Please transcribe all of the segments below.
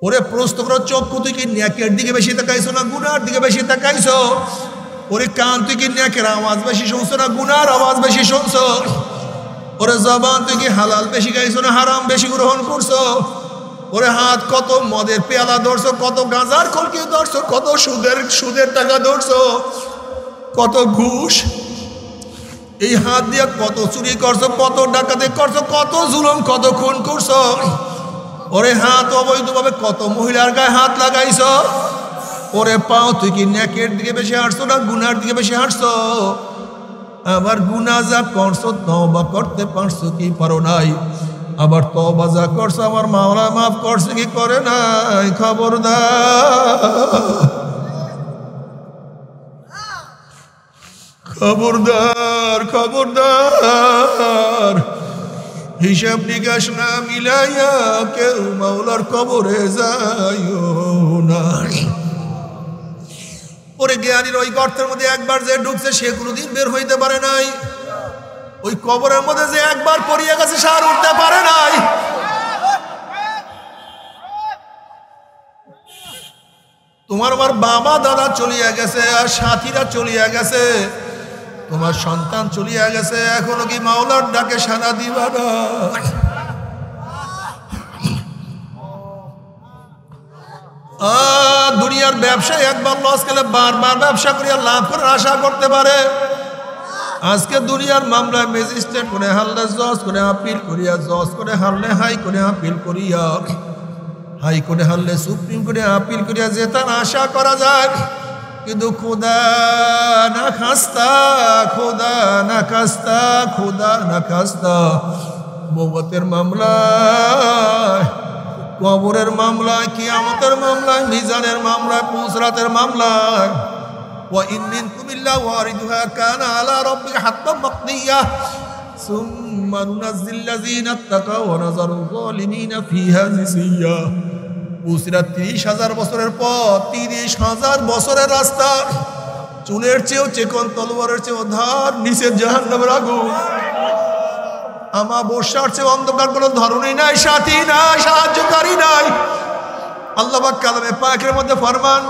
ওরে প্রশ্ন করো, চক্ষু তুই কি নেকের দিকে বেশি তাকাইছো না গুনার দিকে বেশি তাকাইছো? ওরে কান তুই কি নেকের আওয়াজ বেশি শুনছো না গুনার আওয়াজ বেশি শুনছো? ওরে জবান তুই কি হালাল বেশি খাইছো না হারাম বেশি গ্রহণ করছো? ওরে হাত কত মদের পেয়ালা ধরছো, কত গাঁজার কলকি ধরছো, কত সুদের টাকা ধরছো, কত ঘুষ। এই হাত দিয়ে কত চুরি করছো, কত ডাকাতি করছো, কত জুলুম, কত খুন করছো। ওরে হাত অবৈধভাবে কত মহিলার গায়ে হাত লাগাইছো। ওরে পাও তুই কি নেকের দিকে বেশি হাঁটছো না গুনার দিকে বেশি হাঁটছো? আবার গুনাহ যা করছো তওবা করতে পারছো কি পারো নাই? আবার তওবা যা করছো আমার মাওলা মাফ করছে কি করে নাই? খবরদার, খবরদার, খবরদার, হিসাব নিকাশ না মিলাইয়া কেউ মাওলার কবরে যাইও না। ওরে জ্ঞানীর ওই গর্তের মধ্যে একবার যে ঢুকছে সে কোনোদিন বের হইতে পারে নাই। ওই কবরের মধ্যে যে একবার পড়িয়ে গেছে সে আর উঠতে পারে নাই। তোমার আমার বাবা দাদা চলিয়া গেছে, আর সাথীরা চলিয়া গেছে, তোমার সন্তান চলিয়া গেছে, এখনো কি মাওলার ডাকে সাড়া দিবা না? দুনিয়ার ব্যবসায় একবার লস গেলে বারবার ব্যবসা করিয়া লাভ করার আশা করতে পারে। আজকে দুনিয়ার মামলায় ম্যাজিস্ট্রেট করে হারলে জজ করে আপিল করিয়া, জজ করে হারলে হাই করে আপিল করিয়া, হাই কোর্টে হারলে সুপ্রিম কোর্টে আপিল করিয়া জেতার আশা করা যায়। কিন্তু খোদা না খাস্তা, খোদা না খাস্তা, খোদা না খাস্তা, মওতের মামলায়, কবরের মামলায়, কিয়ামতের মামলায়, মিজানের মামলায়, পুসরাতের মামলায়, ওয়া ইন মিনকুম ইল্লা ওয়ারিদুহা কানা আলা রাব্বিকা হাত্তাম মাকদিয়া সুম্মা নুনাজ্জিল্লাযীনা ইত্তাকাও ওয়া নাযারু যালিমিনা ফিহা জিসিয়া। পুসরাত ৩০,০০০ বছরের পর, ৩০,০০০ বছরের রাস্তা, চুলের চেয়েও চেকন, তলোয়ারের চেয়েও ধার, নিচে জাহান্নামের আগুন। আমাবস্যার চেয়ে অন্ধকার কোনো ধরনই নাই, সাথী নাই, সাহায্যকারী নাই। আল্লাহ পাক কালামে পাকের মধ্যে ফরমান,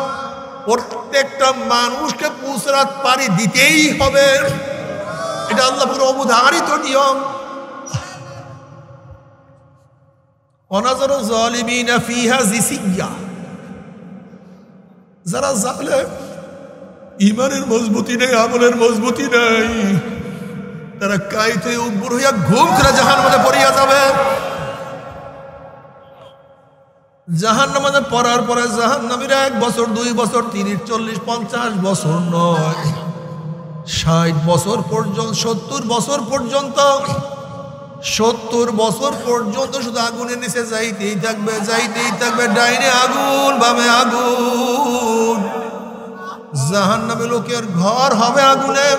প্রত্যেকটা মানুষকে পুসরাত পাড়ি দিতেই হবে। এটা আল্লাহ পুরো অবধারিত নিয়ম। অনাজারু যালিমিনা ফিহা জিসিয়া, যারা জালেম, ঈমানের মজবুতি নেই, আমলের মজবুতি নেই, তারা কাইতে উপর হইয়া ঘুম করে জাহান্নামে পড়িয়া যাবে। জাহান্নামে পড়ার পরে জাহান্নামীরা 1 বছর 2 বছর 30 40 50 বছর নয়, 60 বছর পর্যন্ত, 70 বছর পর্যন্ত, 70 বছর পর্যন্ত শুধু আগুনের নিচে যাইতেই থাকবে, যাইতেই থাকবে। ডাইনে আগুন, বামে আগুন। জাহান্নামে লোকের ঘর হবে আগুনের,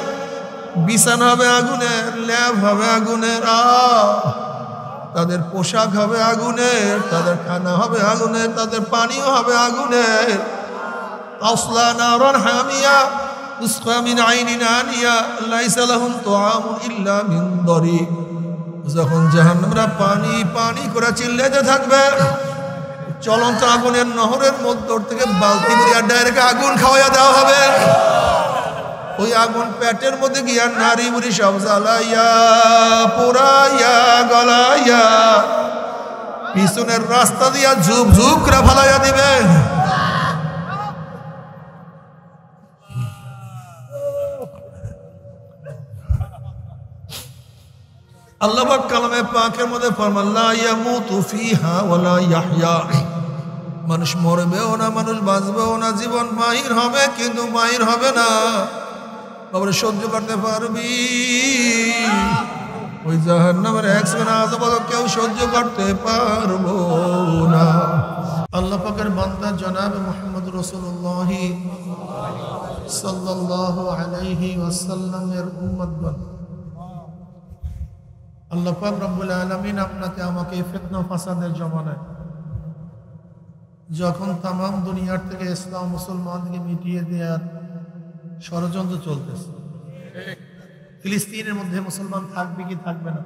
বিছানা হবে আগুনের, ল্যাব হবে আগুনের, তাদের পোশাক হবে আগুনের, তাদের খানা হবে আগুনের, তাদের পানীয় হবে আগুনের। তাসলা নারান হামিয়া তুসকা মিন আইনিন আনিয়া লাইসা লাহুম তুআমুন ইল্লা মিন দারিক। যখন জাহান্নামীরা পানি পানি করে চিল্লাতে থাকবে, চলন্ত আগুনের নহরের মধ্য থেকে বালতি ভরিয়া ডাইরেক্ট আগুন খাওয়াইয়া দেওয়া হবে। ওই আগুন পেটের মধ্যে গিয়া নারী বুড়ি সব জ্বালাইয়া পোড়াইয়া গলাইয়া পিছনের রাস্তা দিয়া ঝুপ ঝুপ করে ফালাইয়া দিবে। আল্লাহ পাক কালামে পাকের মধ্যে ফরমান, লা ইয়ামুতু ফিহা ওয়ালা ইয়াহইয়া। মানুষ মরবেও না, মানুষ বাঁচবেও না, জীবন মাহির হবে কিন্তু মাহির হবে না। বাবারে সহ্য করতে পারবি? ওই জাহান্নামের 1 সেকেন্ড আযাব কেউ সহ্য করতে পারবো না। আল্লাহ পাকের বান্দা জনাব মুহাম্মদ রাসূলুল্লাহ সাল্লাল্লাহু আলাইহি ওয়াসাল্লামের উম্মত বন। আল্লাহ পাক রব্বুল আলামিন আপনাকে আমাকে ফিতনা ফাসাদের জমানায়, যখন তাম দুনিয়ার থেকে ইসলাম মুসলমানকে মিটিয়ে দেওয়ার ষড়যন্ত্র চলতেছে, ফিলিস্তিনের মধ্যে মুসলমান থাকবে কি থাকবে না,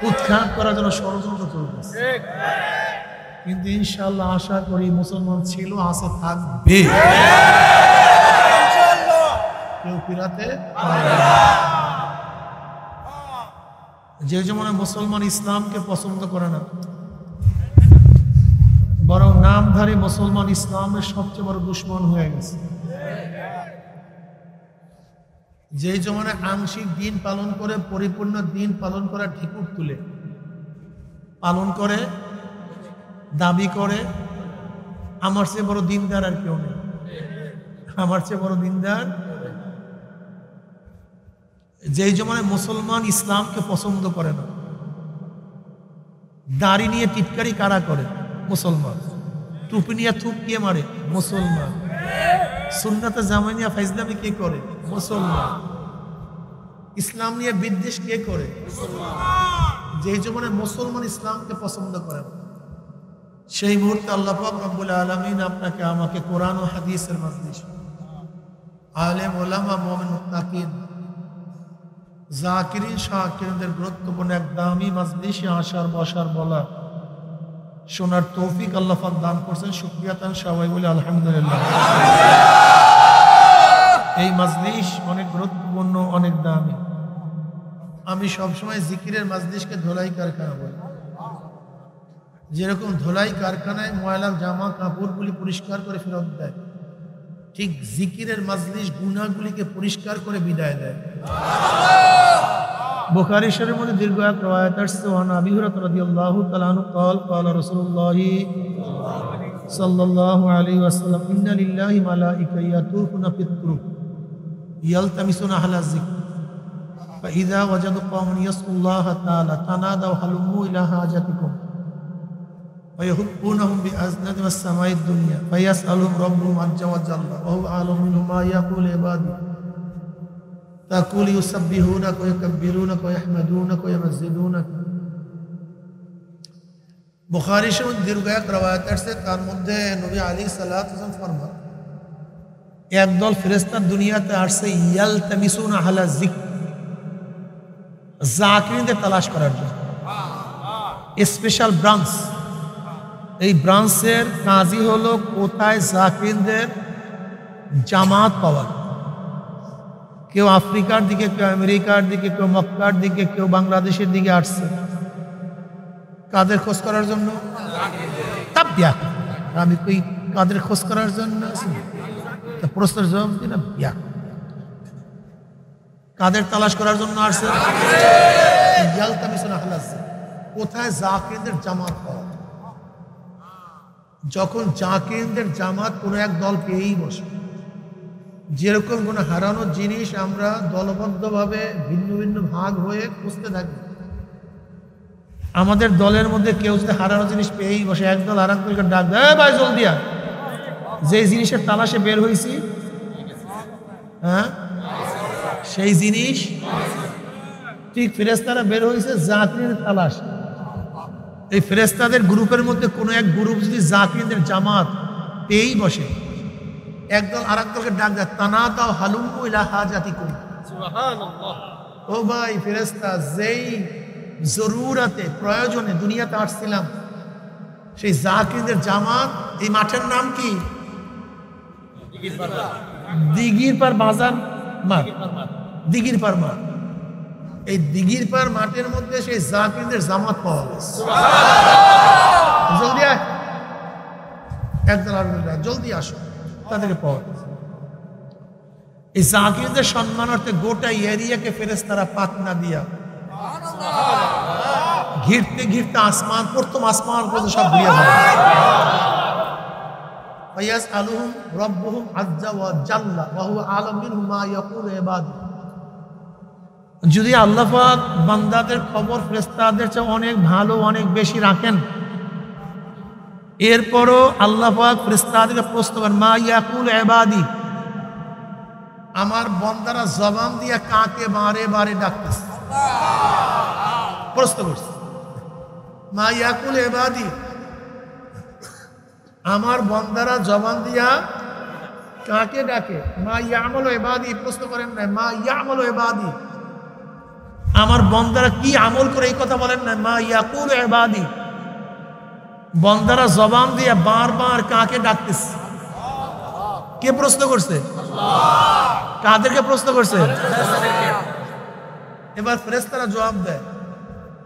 উৎখাত করার জন্য ষড়যন্ত্র চলতেছে। কিন্তু ইনশাআল্লাহ আশা করি মুসলমান ছিল, আছে, থাকবে, কেউ ফিরাতে পারবে না। যে যেমন মুসলমান ইসলামকে পছন্দ করে না, বরং নামধারী মুসলমান ইসলামের সবচেয়ে বড় দুশ্মন হয়ে গেছে। যে জমানে আংশিক দিন পালন করে পরিপূর্ণ দিন পালন করা ঢিকুর তুলে পালন করে, দাবি করে আমার চেয়ে বড় দিনদার আর কেউ নেই, আমার চেয়ে বড় দিনদার। যেই জমানে মুসলমান ইসলামকে পছন্দ করে না, দাড়ি নিয়ে টিটকারি কারা করে? মুসলমান। টুপি নিয়ে থুপ কে মারে? মুসলমান। সুন্নাতে জামানিয়া ফাইজলামি কে করে? মুসলমান। ইসলাম নিয়ে বিদ্বেষ কে করে? যেই জমানে মুসলমান ইসলামকে পছন্দ করে না, সেই মুহূর্তে আল্লাহ পাক রব্বুল আলামিন আপনাকে আমাকে কোরআন ও হাদিসের মাজলিস, আলেম ওলামা মুমিন মুত্তাকিন জাকিরিন শাকিরদের গুরুত্বপূর্ণ এক দামি মাজলিসে আসার, বসার, বলা, শোনার তৌফিক আল্লাহ পাক দান করছেন। শুকরিয়া তান সবাই বলে আলহামদুলিল্লাহ। এই মাজলিস অনেক গুরুত্বপূর্ণ, অনেক দামি। আমি সবসময় জিকিরের মাজলিসকে ধোলাই কারখানা বলি। যেরকম ধোলাই কারখানায় ময়লা জামা কাপড়গুলি পরিষ্কার করে ফেরত দেয়, ঠিক জিকিরের মাজলিস গুনাহগুলিকে পরিষ্কার করে বিদায় দেয়। বুখারী শরীফের মধ্যে দীর্ঘ এক রওয়ায়াত আসছে, ওয়ান আবী হুরায়রা রাদিয়াল্লাহু তাআলা আনহু قال قال রাসূলুল্লাহ সাল্লাল্লাহু আলাইহি ওয়াসাল্লাম ইন্না লিল্লাহি মালাইকা ইয়াতুফুনা ফিত তুরুক ইয়ালতামিসুনা আহলা যিকর ফাইযা ওয়াজাদু কওমান ইয়াসকুল্লাহ তাআলা তানাদাউ হালুম্মু ইলা হাজাতিকুম ويحبونهم بأزنة السماء الدنيا فيسألهم ربهم عز وجل وهو أعلم منهم ما يقول عبادي تقول يسبحونك ويكبرونك ويحمدونك ويمجدونك। বুখারী শরীফ দীর্ঘ এক রওয়ায়াত আছে, তার মধ্যে নবী আলাইহিস সালাতু ওয়াস সালাম ফরমান, একদল ফেরেশতা দুনিয়াতে আসছে ইয়ালতামিসুনা আহলা যিকর, জাকিরদের তালাশ করার জন্য। স্পেশাল ব্রাঞ্চ, এই ব্রাঞ্চের কাজই হলো কোথায় জাকিরদের জামাত পাওয়া। কেউ আফ্রিকার দিকে, কেউ আমেরিকার দিকে, কেউ মক্কার দিকে, কেউ বাংলাদেশের দিকে আসছে কাদের খোঁজ করার জন্য। আমি কই কাদের খোঁজ করার জন্য প্রশ্নের জবাব দিই না, কাদের তালাশ করার জন্য আসছে? কোথায় জাকিরদের জামাত পাওয়া। যখন জাকিরদের জামাত কোনো এক দল পেয়েই বসে, যেরকম কোনো হারানো জিনিস আমরা দলবদ্ধভাবে ভিন্ন ভিন্ন ভাগ হয়ে খুঁজতে থাকি, আমাদের দলের মধ্যে কেউ যদি হারানো জিনিস পেয়েই বসে, একদল আর একদলকে ডাক দেয়, ভাই জলদি আয়, যে জিনিসের তালাশে বের হয়েছি, হ্যাঁ সেই জিনিস। ঠিক ফেরেশতারা বের হয়েছে জাকিরের তালাশ। এই ফেরেশতাদের গ্রুপের মধ্যে কোনো এক গ্রুপ যদি জাকিরদের জামাত পেয়েই বসে, একদল আর একদলকে ডাক দেয়, তানাদাউ হালুম্মু ইলা হাজাতিকুম। সুবহানাল্লাহ। ও ভাই ফেরেশতা, যেই জরুরাতে, প্রয়োজনে দুনিয়াতে আসছিলাম, সেই জাকিরদের জামাত, এই মাঠের নাম কি? দিঘির পার বাজার মাঠ, দিঘির পার মাঠ। এই দিঘির পার মাঠের মধ্যে সেই জাকিরদের জামাত পাওয়া গেছে। জলদি আয়, একদল আর জলদি আসো, তাদেরকে পাওয়া গেছে। এই জাকিরদের সম্মানার্থে গোটা এরিয়াকে ফেরেশতারা পাখনা দিয়া ঘিরতে ঘিরতে আসমান, প্রথম আসমান পর্যন্ত সব ঘুরিয়ে যায়। ফায়াসআলুহুম রাব্বুহুম আযজা ওয়া জাল্লা ওয়া হুয়া আ'লামু মিনহুম মা ইয়াকুলু ইবাদু। যদি আল্লাহ পাক বান্দাদের খবর ফেরেশতাদের চেয়ে অনেক ভালো, অনেক বেশি রাখেন, এরপরও আল্লাহ পাক ফেরেশতাদেরকে প্রশ্ন করেন, মা ইয়াকুলু ইবাদি, আমার বান্দারা জবান দিয়ে কাকে বারে বারে ডাকতেছে। প্রশ্ন করছে, মা ইয়াকুলু ইবাদি, আমার বান্দারা জবান দিয়া কাকে ডাকে। মা ইয়ামালু ইবাদি, প্রশ্ন করেন না মা ইয়ামালু ইবাদি, আমার বান্দারা কি আমল করে, এই কথা বলেন না। মা ইয়াকুলু ইবাদি, বন্দারা জবান দিয়ে বারবার কাকে ডাকতেছে? কে প্রশ্ন করছে? কাদেরকে প্রশ্ন করছে? এবার ফেরেশতারা জবাব দেয়,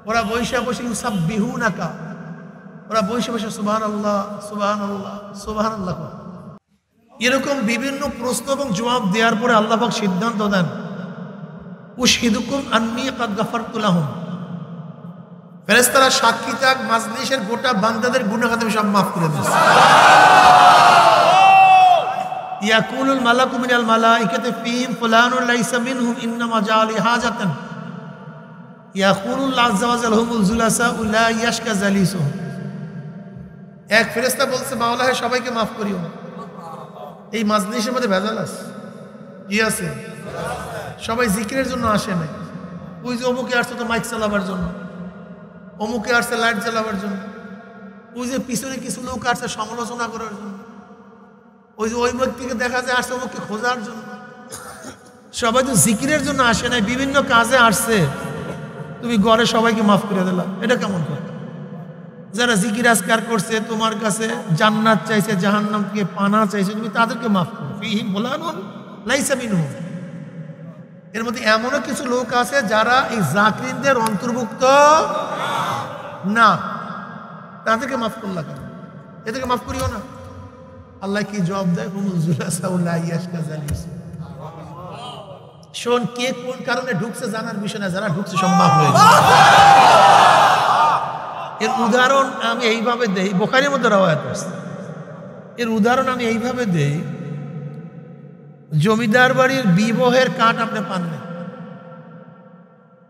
ওরা বৈশা বসে ইউসাব্বিহুনাকা, ওরা বৈশা বসে সুবহানাল্লাহ সুবহানাল্লাহ সুবহানাল্লাহ। এরকম বিভিন্ন প্রশ্ন এবং জবাব দেওয়ার পরে আল্লাহ পাক সিদ্ধান্ত দেন, উশহিদুকুম আন্নী কাদ গাফারতু লাহুম। ফেরেশতারা সাক্ষী থাক, মাজলিসের গোটা বান্দাদের গুনাহ আমি সব মাফ করে দিয়েছি। ইয়াকুলুল মালাকু মিনাল মালাইকাতি ফীহিম ফুলানুন লাইসা মিনহুম ইন্নামা জাআলি হাজাতান ইয়াকুলুল্লাহু আযজা ওয়া জাল্লা হুমুল জুলাসা লা ইয়াশকা জালিসুহুম। এক ফেরেশতা বলছে, মাওলা হে সবাইকে মাফ করিও। এই মাজলিসের মধ্যে ভেজাল আছে, কি আছে? সবাই জিকিরের জন্য আসে নাই। ওই যে অমুকে আসছে তো মাইক চালাবার জন্য, অমুকে আসছে লাইট জ্বালাবার জন্য, ওই যে পিছনে কিছু লোক আসছে সমালোচনা করার জন্য, ওই যে ওই ব্যক্তিকে দেখা যায় আসছে অমুককে খোঁজার জন্য। সবাই তো জিকিরের জন্য আসে নাই, বিভিন্ন কাজে আসছে। তুমি ঘরে সবাইকে মাফ করে দিলা, এটা কেমন কথা? যারা জিকির আজকার করছে, তোমার কাছে জান্নাত চাইছে, জাহান্নাম থেকে পানা চাইছে, তুমি তাদেরকে মাফ করো। ফীহিম ফুলানুন লাইসা মিনহুম। এর মধ্যে এমনও কিছু লোক আছে যারা এই জাকিরদের অন্তর্ভুক্ত না, তাদেরকে মাফ করলা কেন? এদেরকে মাফ করিও না। আল্লাহ কি জবাব দেয়? হুমুল জুলাসা লা ইয়াশকা জালিসুহুম। শোন, কে কোন কারণে ঢুকছে জানার বিষয় না, যারা ঢুকছে সব মাফ হয়ে গেছে। এর উদাহরণ আমি এইভাবে দেই, বুখারীর মধ্যে রওয়ায়াত আছে। এর উদাহরণ আমি এইভাবে দেই, জমিদার বাড়ির বিবাহের কাঠ আপনি পান না,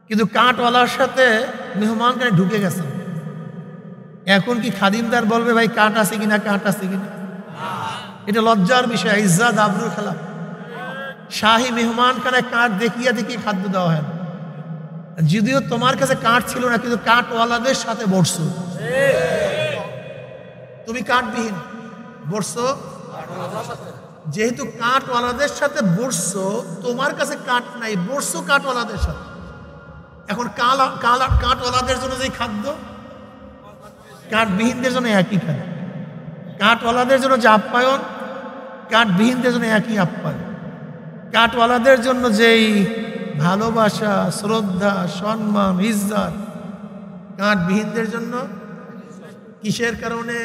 কিন্তু কাঠওয়ালার সাথে মেহমানখানে ঢুকে গেছেন। এখন কি খাদিমদার বলবে ভাই কাঠ আছে কিনা, কাঠ আছে কিনা? এটা লজ্জার বিষয়, ইজ্জত আবরুর খেলা। শাহী মেহমানখানায় কাঠ দেখিয়ে দেখিয়ে খাদ্য দেওয়া হয় না। যদিও তোমার কাছে কাঠ ছিল না, কিন্তু কাঠওয়ালাদের সাথে বসছো, তুমি কাঠবিহীন বসছো। যেহেতু কাঠওয়ালাদের সাথে বসছো, তোমার কাছে কাঠ নাই, বসছো কাঠওয়ালাদের সাথে। এখন কাঠওয়ালাদের জন্য যে খাদ্য, কাঠবিহীনদের জন্য একই খাদ্য। কাঠওয়ালাদের জন্য যে আপ্যায়ন, কাঠবিহীনদের জন্য একই আপ্যায়ন। কাঠওয়ালাদের জন্য যেই ভালোবাসা, শ্রদ্ধা, সম্মান, ইজ্জত, কাঠবিহীনদের জন্য কিসের কারণে?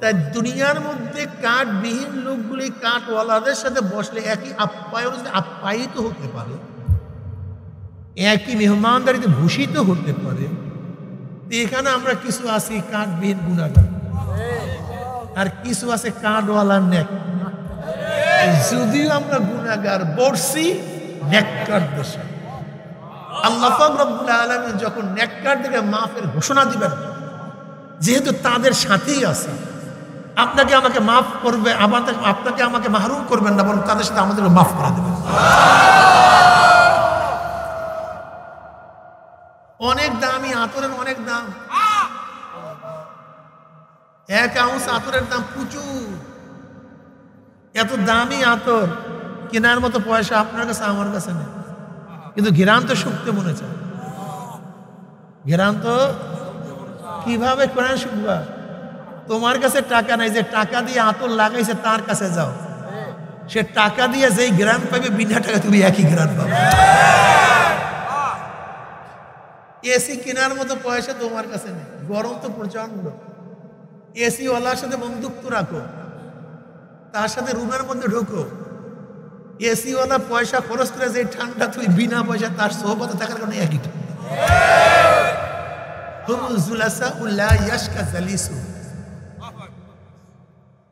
তাই দুনিয়ার মধ্যে কাঠবিহীন লোকগুলি কাঠওয়ালাদের সাথে বসলে একই আপ্যায়ন যদি আপ্যায়িত হতে পারে, একই মেহমানদারিতে ভূষিত হতে পারে, এখানে আমরা কিছু আছি কাঠবিহীন গুনাহগার, আর কিছু আছে কাঠওয়ালার নেক। যদিও আমরা গুনাহগার, বসছি নেককারদের সাথে। আল্লাহ পাক রব্বুল আলামিন যখন নেককারদেরকে মাফের ঘোষণা দিবেন, যেহেতু তাদের সাথেই আছে, আপনাকে আমাকে মাফ করবে, আপনাকে আমাকে মাহরুম করবেন না, বরং তাদের সাথে আমাদেরকে মাফ করে দেবেন। অনেক দামি আতরের অনেক দাম, এক আউন্স আতরের দাম প্রচুর। এত দামি আতর কেনার মতো পয়সা আপনার কাছে আমার কাছে নেই, কিন্তু ঘেরান তো শুকতে মনে চায়। ঘেরান তো কিভাবে কোরআন শুকবা? তোমার কাছে টাকা নাই, যে টাকা দিয়ে আতর লাগাইছে তার কাছে যাও, সে টাকা দিয়ে যেই গ্রাম পাবে, বিনা টাকা তুমি একই গ্রাম পাবে। এসি কেনার মতো পয়সা তোমার কাছে নেই, গরম তো প্রচন্ড। এসি ওয়ালার সাথে বন্ধুত্ব রাখো, তার সাথে রুমের মধ্যে ঢুকো। এসি ওয়ালা পয়সা খরচ করে যে ঠান্ডা, তুই বিনা পয়সা তার সোহবতে থাকার কারণে একই ঠান্ডা।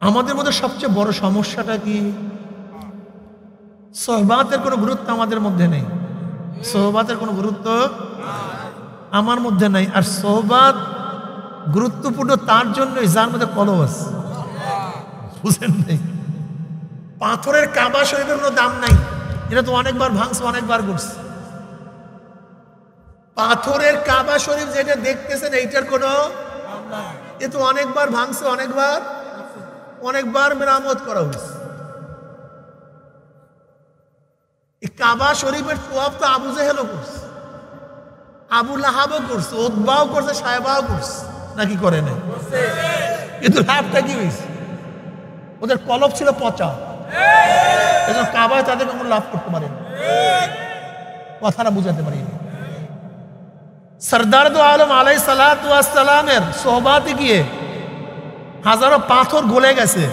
আমাদের মধ্যে সবচেয়ে বড় সমস্যাটা কি? সোহবাতের কোনো গুরুত্ব আমাদের মধ্যে নেই। সোহবাতের কোনো গুরুত্ব আমার মধ্যে নাই। আর সোহবাত গুরুত্বপূর্ণ তার জন্যই যার মধ্যে কলব আছে, বুঝেন নাই? পাথরের কাবা শরীফের কোনো দাম নাই, এটা তো অনেকবার ভাঙছে, অনেকবার ঘুরছে। পাথরের কাবা শরীফ যেটা দেখতেছেন, এইটার কোনো, এ তো অনেকবার ভাঙছে, অনেকবার মেরামত করা হয়েছে। এই কাবা শরীফের তোয়াফ তো আবু জেহেলও করছে, আবু লাহাবও করছে, উতবাও করছে, সাহেবাও করছে। নাকি করে নাই? কিন্তু লাভটা কি হয়েছে? ওদের কলব ছিল পচা, এজন্য কাবায় তাদের কোনো লাভ করতে পারে না। কথাটা বুঝাতে পারি। সরদার দো আলম আলাইহিস সালাতু ওয়াস সালামের সোহবাতে গিয়ে হাজারো পাথর গলে গেছে,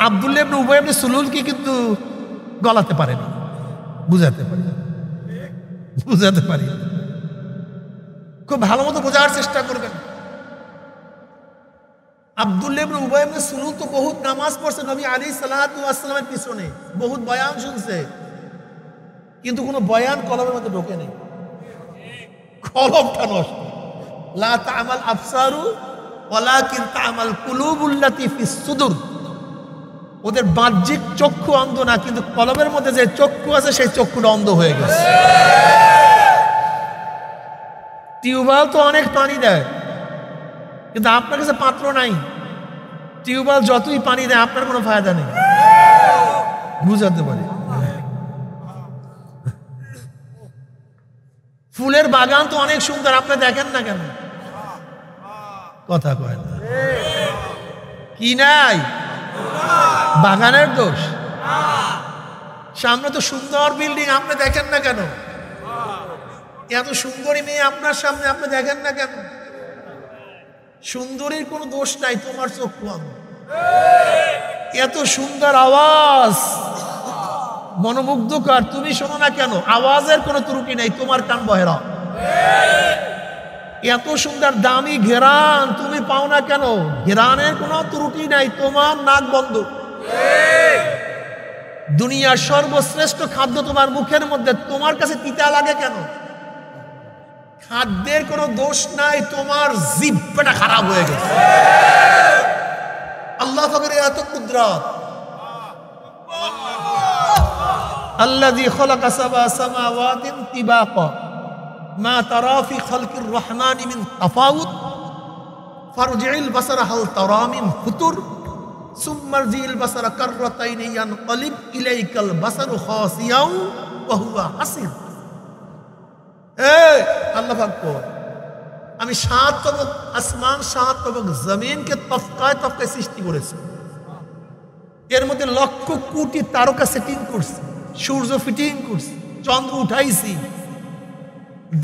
আব্দুল্লাহ ইবনে উবাই ইবনে সুলুলকে কিন্তু গলাতে পারেনি। বুঝাতে পারি। খুব ভালো মতো বোঝার চেষ্টা করবেন। আব্দুল্লাহ ইবনে উবাই ইবনে সুলুল তো বহুত নামাজ পড়ছে নবী আলাইহিস সালাতু ওয়াস সালামের পিছনে, বহুত বয়ান শুনছে, কিন্তু কোনো বয়ান কলমের মধ্যে ঢোকে নেই। কলমটা নষ্ট। লা তা'মাল আবসারু ওয়ালাকিন তা'মাল কুলুবুল্লাতী ফিস সুদুর। ওদের বাহ্যিক চক্ষু অন্ধ না, কিন্তু কলমের মধ্যে যে চক্ষু আছে সেই চক্ষুটা অন্ধ হয়ে গেছে। টিউবওয়েল তো অনেক পানি দেয়, কিন্তু আপনার কাছে পাত্র নাই। টিউবওয়েল যতই পানি দেয় আপনার কোনো ফায়দা নেই। বুঝাতে পারি। ফুলের বাগান তো অনেক সুন্দর, আপনি দেখেন না কেন? কথা কয় না। কি নাই? বাগানের দোষ? সামনে তো সুন্দর বিল্ডিং, আপনি দেখেন না কেন? এত সুন্দরী মেয়ে আপনার সামনে, আপনি দেখেন না কেন? সুন্দরীর কোনো দোষ নাই, তোমার চক্ষু অন্ধ। এত সুন্দর আওয়াজ, মনোমুগ্ধকর, তুমি শোনো না কেন? আওয়াজের কোনো ত্রুটি নেই, তোমার কান বহেরা। এত সুন্দর দামি ঘেরান, তুমি পাও না কেন? ঘেরানের কোনো ত্রুটি নাই, তোমার নাক বন্ধ। দুনিয়ার সর্বশ্রেষ্ঠ খাদ্য তোমার মুখের মধ্যে, তোমার কাছে তিতা লাগে কেন? খাদ্যের কোনো দোষ নাই, তোমার জিহ্বাটা খারাপ হয়ে গেছে। আল্লাহ পাকের এত কুদরত। আল্লাযী খালাকা সাবআ সামাওয়াতিন তিবাকা মা তারা ফি খালকির রহমানি মিন তাফাউত ফারজি'ল বাসারা হাল তারা মিন ফুতুর সুম্মা রজি'ল বাসারা কাররাতাইনি ইয়ানকালিব ইলাইকাল বাসারু খাসিয়াও ওয়া হুয়া হাসির। আল্লাহ পাক কয়, আমি 7 তবক আসমান 7 তবক জমিনকে তফকায় তফকায় সৃষ্টি করেছি। এর মধ্যে লক্ষ কোটি তারকা সেটিং করছি, সূর্য ফিটিং করছি, চন্দ্র উঠাইছি।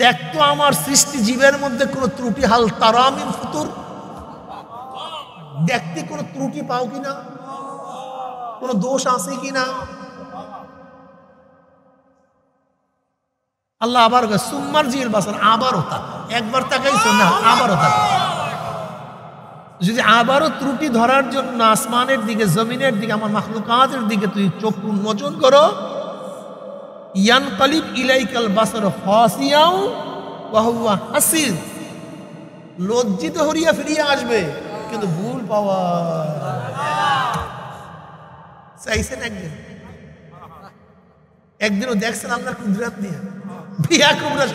দেখতো আমার সৃষ্টি জীবের মধ্যে কোনো ত্রুটি, হাল তারা মিন ফুতুর, দেখতে কোনো ত্রুটি পাও কিনা, কোনো দোষ আছে কিনা? আল্লাহ আবার সুম্মার জিল বাসার, আবারও তাক, একবার তাকাইছো না, আবারও তাক। যদি আবারও ত্রুটি ধরার জন্য আসমানের দিকে, জমিনের দিকে, আমার মাখলুকাতের দিকে তুই চোখ উন্মোচন করো, ইয়ানকালিব ইলাইকাল বাসার খাসিয়াও ওয়া হুয়া হাসির, লজ্জিত হরিয়া ফিরিয়ে আসবে, কিন্তু ভুল পাওয়া চাইছেন। একদিনও দেখছেন আল্লাহর কুদরত নিয়ে? বিয়া কুমরা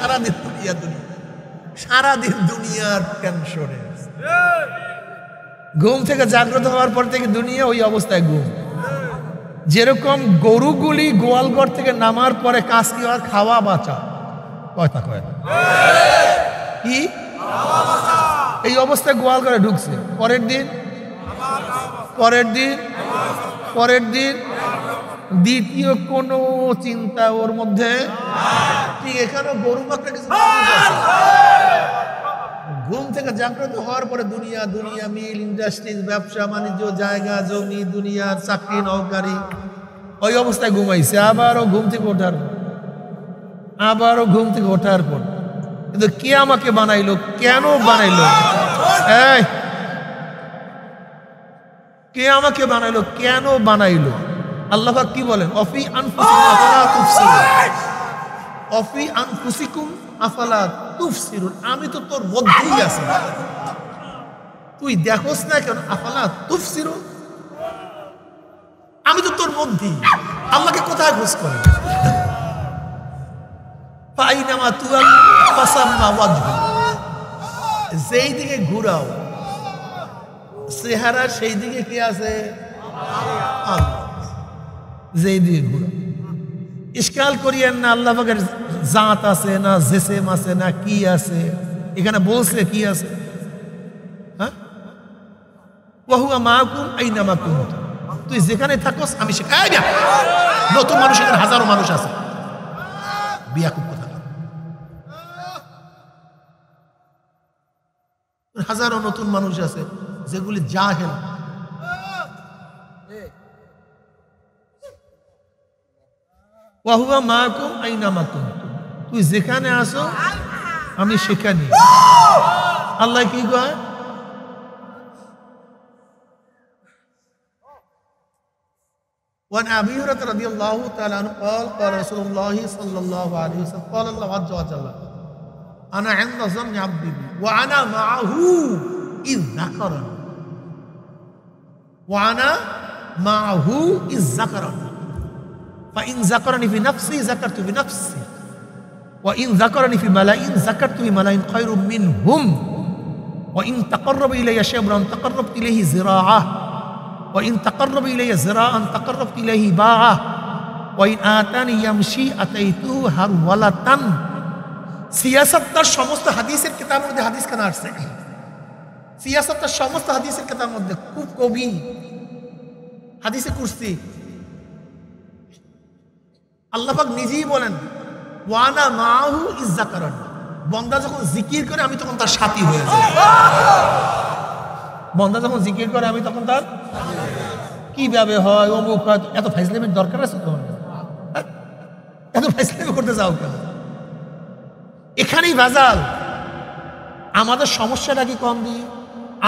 সারাদিন দুনিয়ার টেনশনে, ঘুম থেকে জাগ্রত হওয়ার পর থেকে দুনিয়া ওই অবস্থায় ঘুম। যেরকম গরুগুলি গোয়ালঘর থেকে নামার পরে কাজ কি হয়? খাওয়া বাঁচা। কথা কয় না কি? এই অবস্থায় গোয়ালঘরে ঢুকছে, পরের দিন দ্বিতীয় কোনো চিন্তা ওর মধ্যে। ঠিক এখানে গরু বাকরা কিছু ঘুম থেকে জাগ্রত হওয়ার পরে দুনিয়া মিল, ইন্ডাস্ট্রিজ, ব্যবসা বাণিজ্য, জায়গা জমি, দুনিয়ার চাকরি নৌকারি, ওই অবস্থায় ঘুমাইছে। আবারও ঘুম থেকে ওঠার পর কিন্তু কে আমাকে বানাইলো, কেন বানাইলো? কে আমাকে বানাইলো, কেন বানাইলো? আল্লাহ পাক কি বলেন? অফি আনফুসিকুম আফালা তুবসিরুন, আমি তো তোর মধ্যেই আছি, তুই দেখোস না কেন? আফালা তুবসিরুন, আমি তো তোর মধ্যেই। আল্লাহকে কোথায় খোঁজ করে? ফাইনামা তুওয়াল্লু ফাসাম্মা ওয়াজহু, যেই দিকে ঘুরাও চেহারা সেই দিকে কি আছে? আল্লাহ। যেই দিকে ঘুরাও, ইশকাল করিয়েন না আল্লাহ পাকের জাত আছে না, জেসেম আছে না, কি আছে? এখানে বলছে কি আছে? ওয়া হুয়া মাআকুম আইনামা কুনতুম, তুই যেখানে থাকস আমি সেখানে। নতুন মানুষ এখানে হাজারো মানুষ আছে, বিয়াকুব কথা, হাজারো নতুন মানুষ আছে যেগুলি জাহেল। ওয়া হুয়া মাআকুম আইনামা কুনতুম, তুই যেখানে আসো আমি সেখানে। আল্লাহ কি কয়? وعن أبي هريرة رضي الله تعالى عنه قال قال رسول الله صلى الله عليه وسلم قال الله عز وجل أنا عند ظن عبدي بي وأنا معه إذ ذكرني وأنا معه إذ ذكرني فإن ذكرني في نفسي ذكرت بنفسي وإن ذكرني في ملأ ذكرت بملأ خير منهم وإن تقرب إلي شبرا تقربت إليه ذراعا وإن تقرب إلي ذراعا تقربت إليه باعا وإن آتاني يمشي أتيته هرولة। সিয়াসাতটার সমস্ত হাদিসের কিতাবের মধ্যে হাদিস কেন আসছে? সিয়াসাতটার সমস্ত হাদিসের কিতাবের মধ্যে খুব কবি হাদিসে কুরসি আল্লাহ পাক নিজেই বলেন ওয়ানা মাহু ইজ যাকারানি, বান্দা যখন জিকির করে আমি তখন তার সাথী হয়ে যাই। বান্দা যখন জিকির করে আমি তখন তার কিভাবে হয় অমুক হয়, এত ফাইজলামির দরকার আছে তোমার? এত ফাইজলামি করতে যাও কেন? এখানেই ভেজাল। আমাদের সমস্যাটা কি কম দিই,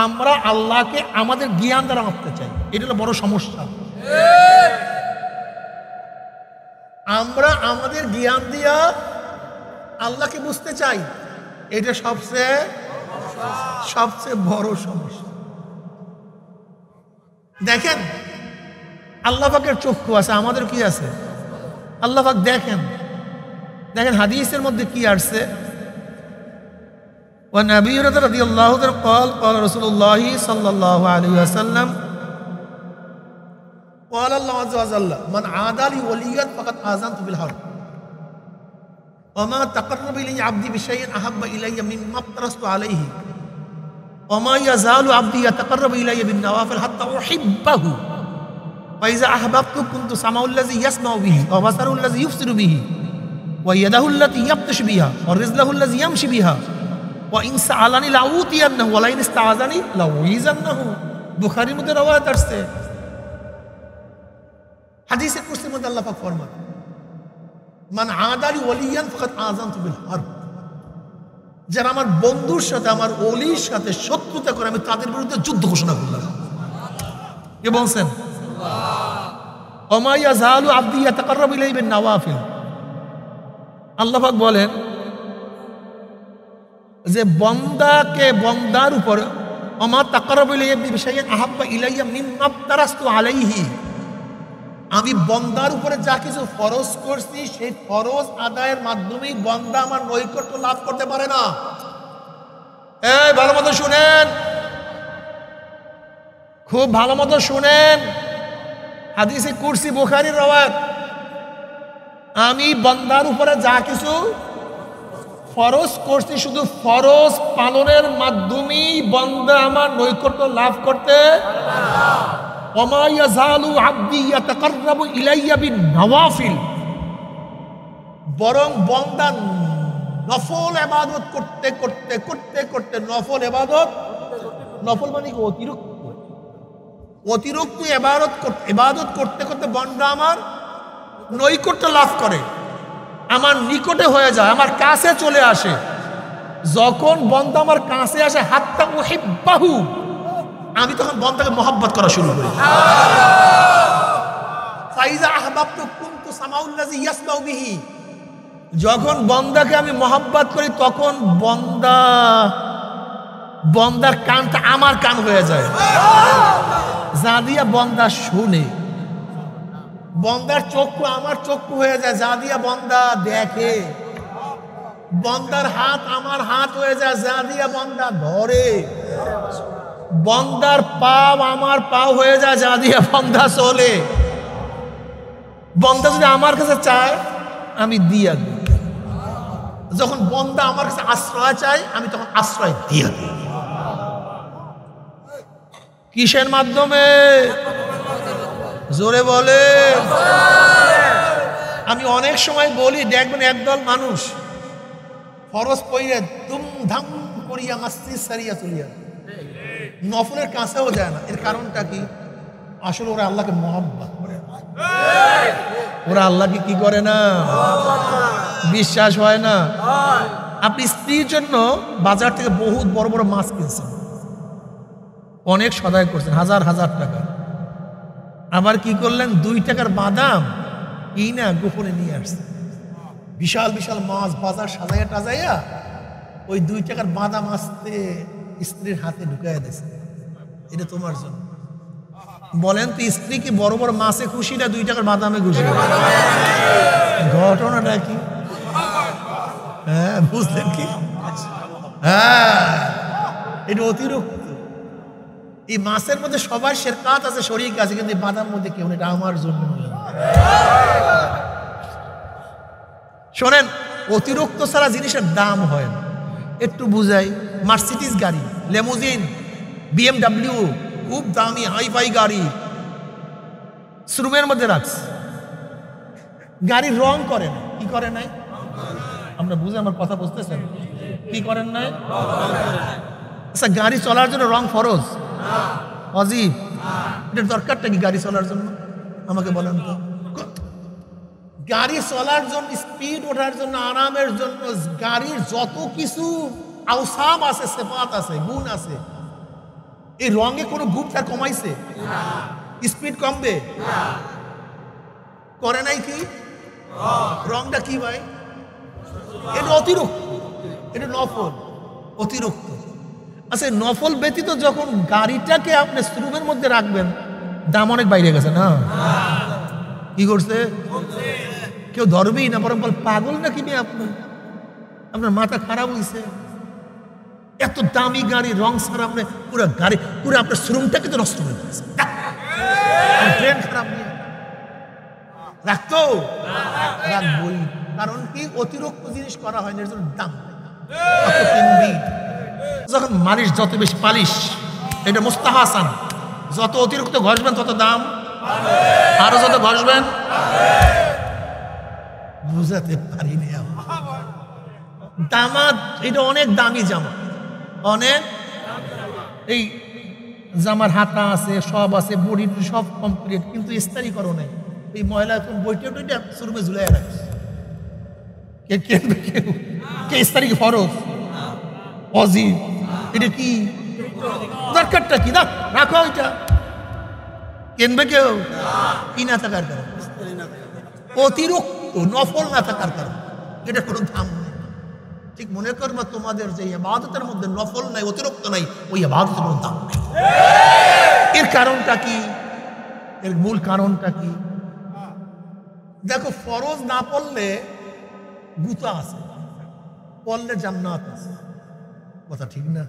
আমরা আল্লাহকে আমাদের জ্ঞান দ্বারা মাপতে চাই, এটা হলো বড় সমস্যা। আমরা আমাদের জ্ঞান দিয়া আল্লাহকে বুঝতে চাই, এটা সবচেয়ে বড় সমস্যা। দেখেন আল্লাহ পাকের চক্ষু আছে, আমাদের কি আছে? আল্লাহ পাক দেখেন হাদিসের মধ্যে কি আসছে? وعن أبي هريرة رضي الله عنه قال قال رسول الله صلى الله عليه وسلم قال الله عز وجل من عادى لي وليا فقد آذنته بالحرب وما تقرب إلي عبدي بشيء أحب إلي مما افترضت عليه وما يزال عبدي يتقرب إلي بالنوافل حتى أحبه فإذا أحببته كنت سمعه الذي يسمع به وبصره الذي يبصر به ويده التي يبطش بها ورجله الذي يمشي بها وإن سألني لأعطينه ولئن استعاذني لأعيذنه। বুখারীর মধ্যে রওয়ায়াত আসছে, হাদিসে কুরসির মধ্যে আল্লাহ পাক ফরমান মান আদা লি ওয়ালিয়ান ফাকাদ আযানতু বিল হারব, যারা আমার বন্ধুর সাথে আমার ওলির সাথে শত্রুতা করে আমি তাদের বিরুদ্ধে যুদ্ধ ঘোষণা করলাম। কে বলছেন? ওমা ইয়াযালু আবদি ইয়াতাকাররাবু ইলাইহি বিন নওয়াফিল। আল্লাহ পাক বলেন যে বন্দার উপর ওমা তাকাররাবু ইলাইহি বিশাইইন আহাব্বা ইলাইয়া মিম্মা আফতারাস্তু আলাইহি, আমি বন্দার উপরে যা কিছু ফরজ করছি সেই ফরজ আদায়ের মাধ্যমেই বন্দা আমার নৈকট্য লাভ করতে পারে না। এই ভালো মতো শুনেন, খুব ভালো মতো শুনেন, হাদিসে কুরসি বুখারীর রওয়ায়াত। আমি বন্দার উপরে যা কিছু ফরজ করছি শুধু ফরজ পালনের মাধ্যমেই বন্দা আমার নৈকট্য লাভ করতে ওমা ইয়াযালু আবদি ইয়াতাকাররাবু ইলাইয়া বিন নওয়াফিল, বরং বন্দা নফল ইবাদত করতে করতে করতে করতে নফল ইবাদত, নফল মানে কি অতিরিক্ত ইবাদত করতে করতে বন্দা আমার নৈকট্য লাভ করে, আমার নিকটে হয়ে যায়, আমার কাছে চলে আসে। যখন বন্দা আমার কাছে আসে হাত্তা উহিব্বাহু, আমি তখন বন্দাকে মহব্বত করা শুরু করি। ফাইজা আহবাবতু কুনতু সামাউল্লাযী ইয়াসমাউ বিহি, যখন বন্দাকে আমি মহব্বত করি তখন বন্দার কানটা আমার কান হয়ে যায়, যা দিয়া বন্দা শুনে। বন্দার চক্ষু আমার চক্ষু হয়ে যায়, যা দিয়া বন্দা দেখে। বন্দার হাত আমার হাত হয়ে যায়, যা দিয়া বন্দা ধরে। বন্দার পাও আমার পাও হয়ে যায়, যা দিয়া বন্দা চলে। বন্দা যদি আমার কাছে চায় আমি দিয়া দিই, যখন বন্দা আমার কাছে আশ্রয় চায় আমি তখন আশ্রয় দিয়া দিই। কিসের মাধ্যমে? জোরে বলে। আমি অনেক সময় বলি, দেখবেন একদল মানুষ ফরজ পড়িয়া ধুমধাম করিয়া মসজিদ সারিয়া চলিয়া নফলের কাছেও যায় না। এর কারণটা কি? আসলে ওরা আল্লাহকে মহব্বত করে না। ওরা আল্লাহকে কি করে না? বিশ্বাস হয় না। আপনি স্ত্রীর জন্য বাজার থেকে বহুত বড় বড় মাছ কিনছেন, অনেক সদাই করছেন, হাজার হাজার টাকা। আবার কি করলেন? 2 টাকার বাদাম কিনা গোপনে নিয়ে আসছেন। বিশাল বিশাল মাছ বাজার সাজাইয়া টাজাইয়া ওই 2 টাকার বাদাম আসতে স্ত্রীর হাতে ঢুকাইয়া দিয়েছে, এটা তোমার জন্য। বলেন তো, স্ত্রী কি বড় বড় মাছে খুশি না 2 টাকার বাদামে খুশি? ঘটনাটা কি? হ্যাঁ, বুঝলেন কি? হ্যাঁ, এটা অতিরিক্ত। এই মাছের মধ্যে সবার শেরকাত আছে, শরীক আছে, কিন্তু এই বাদাম মধ্যে কেউ, এটা আমার জন্য। শোনেন, অতিরিক্ত ছাড়া জিনিসের দাম হয় না। একটু বুঝাই, মার্সিডিজ গাড়ি, লেমুজিন, BMW, খুব দামি হাইফাই গাড়ি শোরুমের মধ্যে রাখছে, গাড়ির রং করে না। কি করে নাই? আমরা বুঝে, আমার কথা বুঝতেছেন? কি করেন নাই? আচ্ছা, গাড়ি চলার জন্য রং ফরজ? অজীব। এটার দরকারটা কি গাড়ি চলার জন্য? আমাকে বলেন তো। গাড়ি চলার জন্য, স্পিড ওঠার জন্য, আরামের জন্য গাড়ির যত কিছু আওসাম আছে, সিফাত আছে, গুণ আছে, এই রঙে কোনো গুণটা কমাইছে? স্পিড কমবে? করে নাই কি? রংটা কি ভাই? এটা অতিরিক্ত, এটা নফল, অতিরিক্ত। আচ্ছা, নফল ব্যতীত যখন গাড়িটাকে আপনি শোরুমের মধ্যে রাখবেন, দাম অনেক বাইরে গেছে না? কি করছে? কেউ ধরবেই না, বরং বল পাগল না কিনে আপনার মাথা খারাপ হয়েছে। এত দামি গাড়ি, রং ছাড়া আপনি পুরো গাড়ি, পুরো আপনার শোরুমটাকে তো নষ্ট করে দিয়েছে। ট্রেন খারাপ নিয়ে রাখতো? রাখবই। কারণ কি? অতিরিক্ত জিনিস করা হয় না, এর জন্য দাম। যখন মালিশ যত বেশি পালিশ, এটা মুস্তাহাসান, যত অতিরিক্ত ঘষবেন তত দাম, আরো যত ঘষবেন। বুঝাতে পারিনি দামাত, এটা অনেক দামি জামা, অনেক। এই জামার হাতা আছে, সব আছে, বডি সব কমপ্লিট, কিন্তু ইস্তারি করো নাই। এই ময়লা বইটা টইটা শোরুমে ঝুলাই রাখছে। কে কেনবে? কেউ কে? ইস্তারি কি ফরজ? অজীব। এটা কি দরকারটা কি? না, রাখো এটা। কেনবে কেউ? কি না থাকার কারণ? অতিরিক্ত নফল না থাকার কারণ, এটা কোনো দাম নেই। ঠিক মনে করবা, তোমাদের যে ইবাদতের মধ্যে নফল নাই, অতিরিক্ত নাই, ওই ইবাদতের কোনো দাম নেই। এর কারণটা কি? এর মূল কারণটা কি? দেখো, ফরজ না পড়লে গুতা আছে, পড়লে জান্নাত আছে। কথা ঠিক না?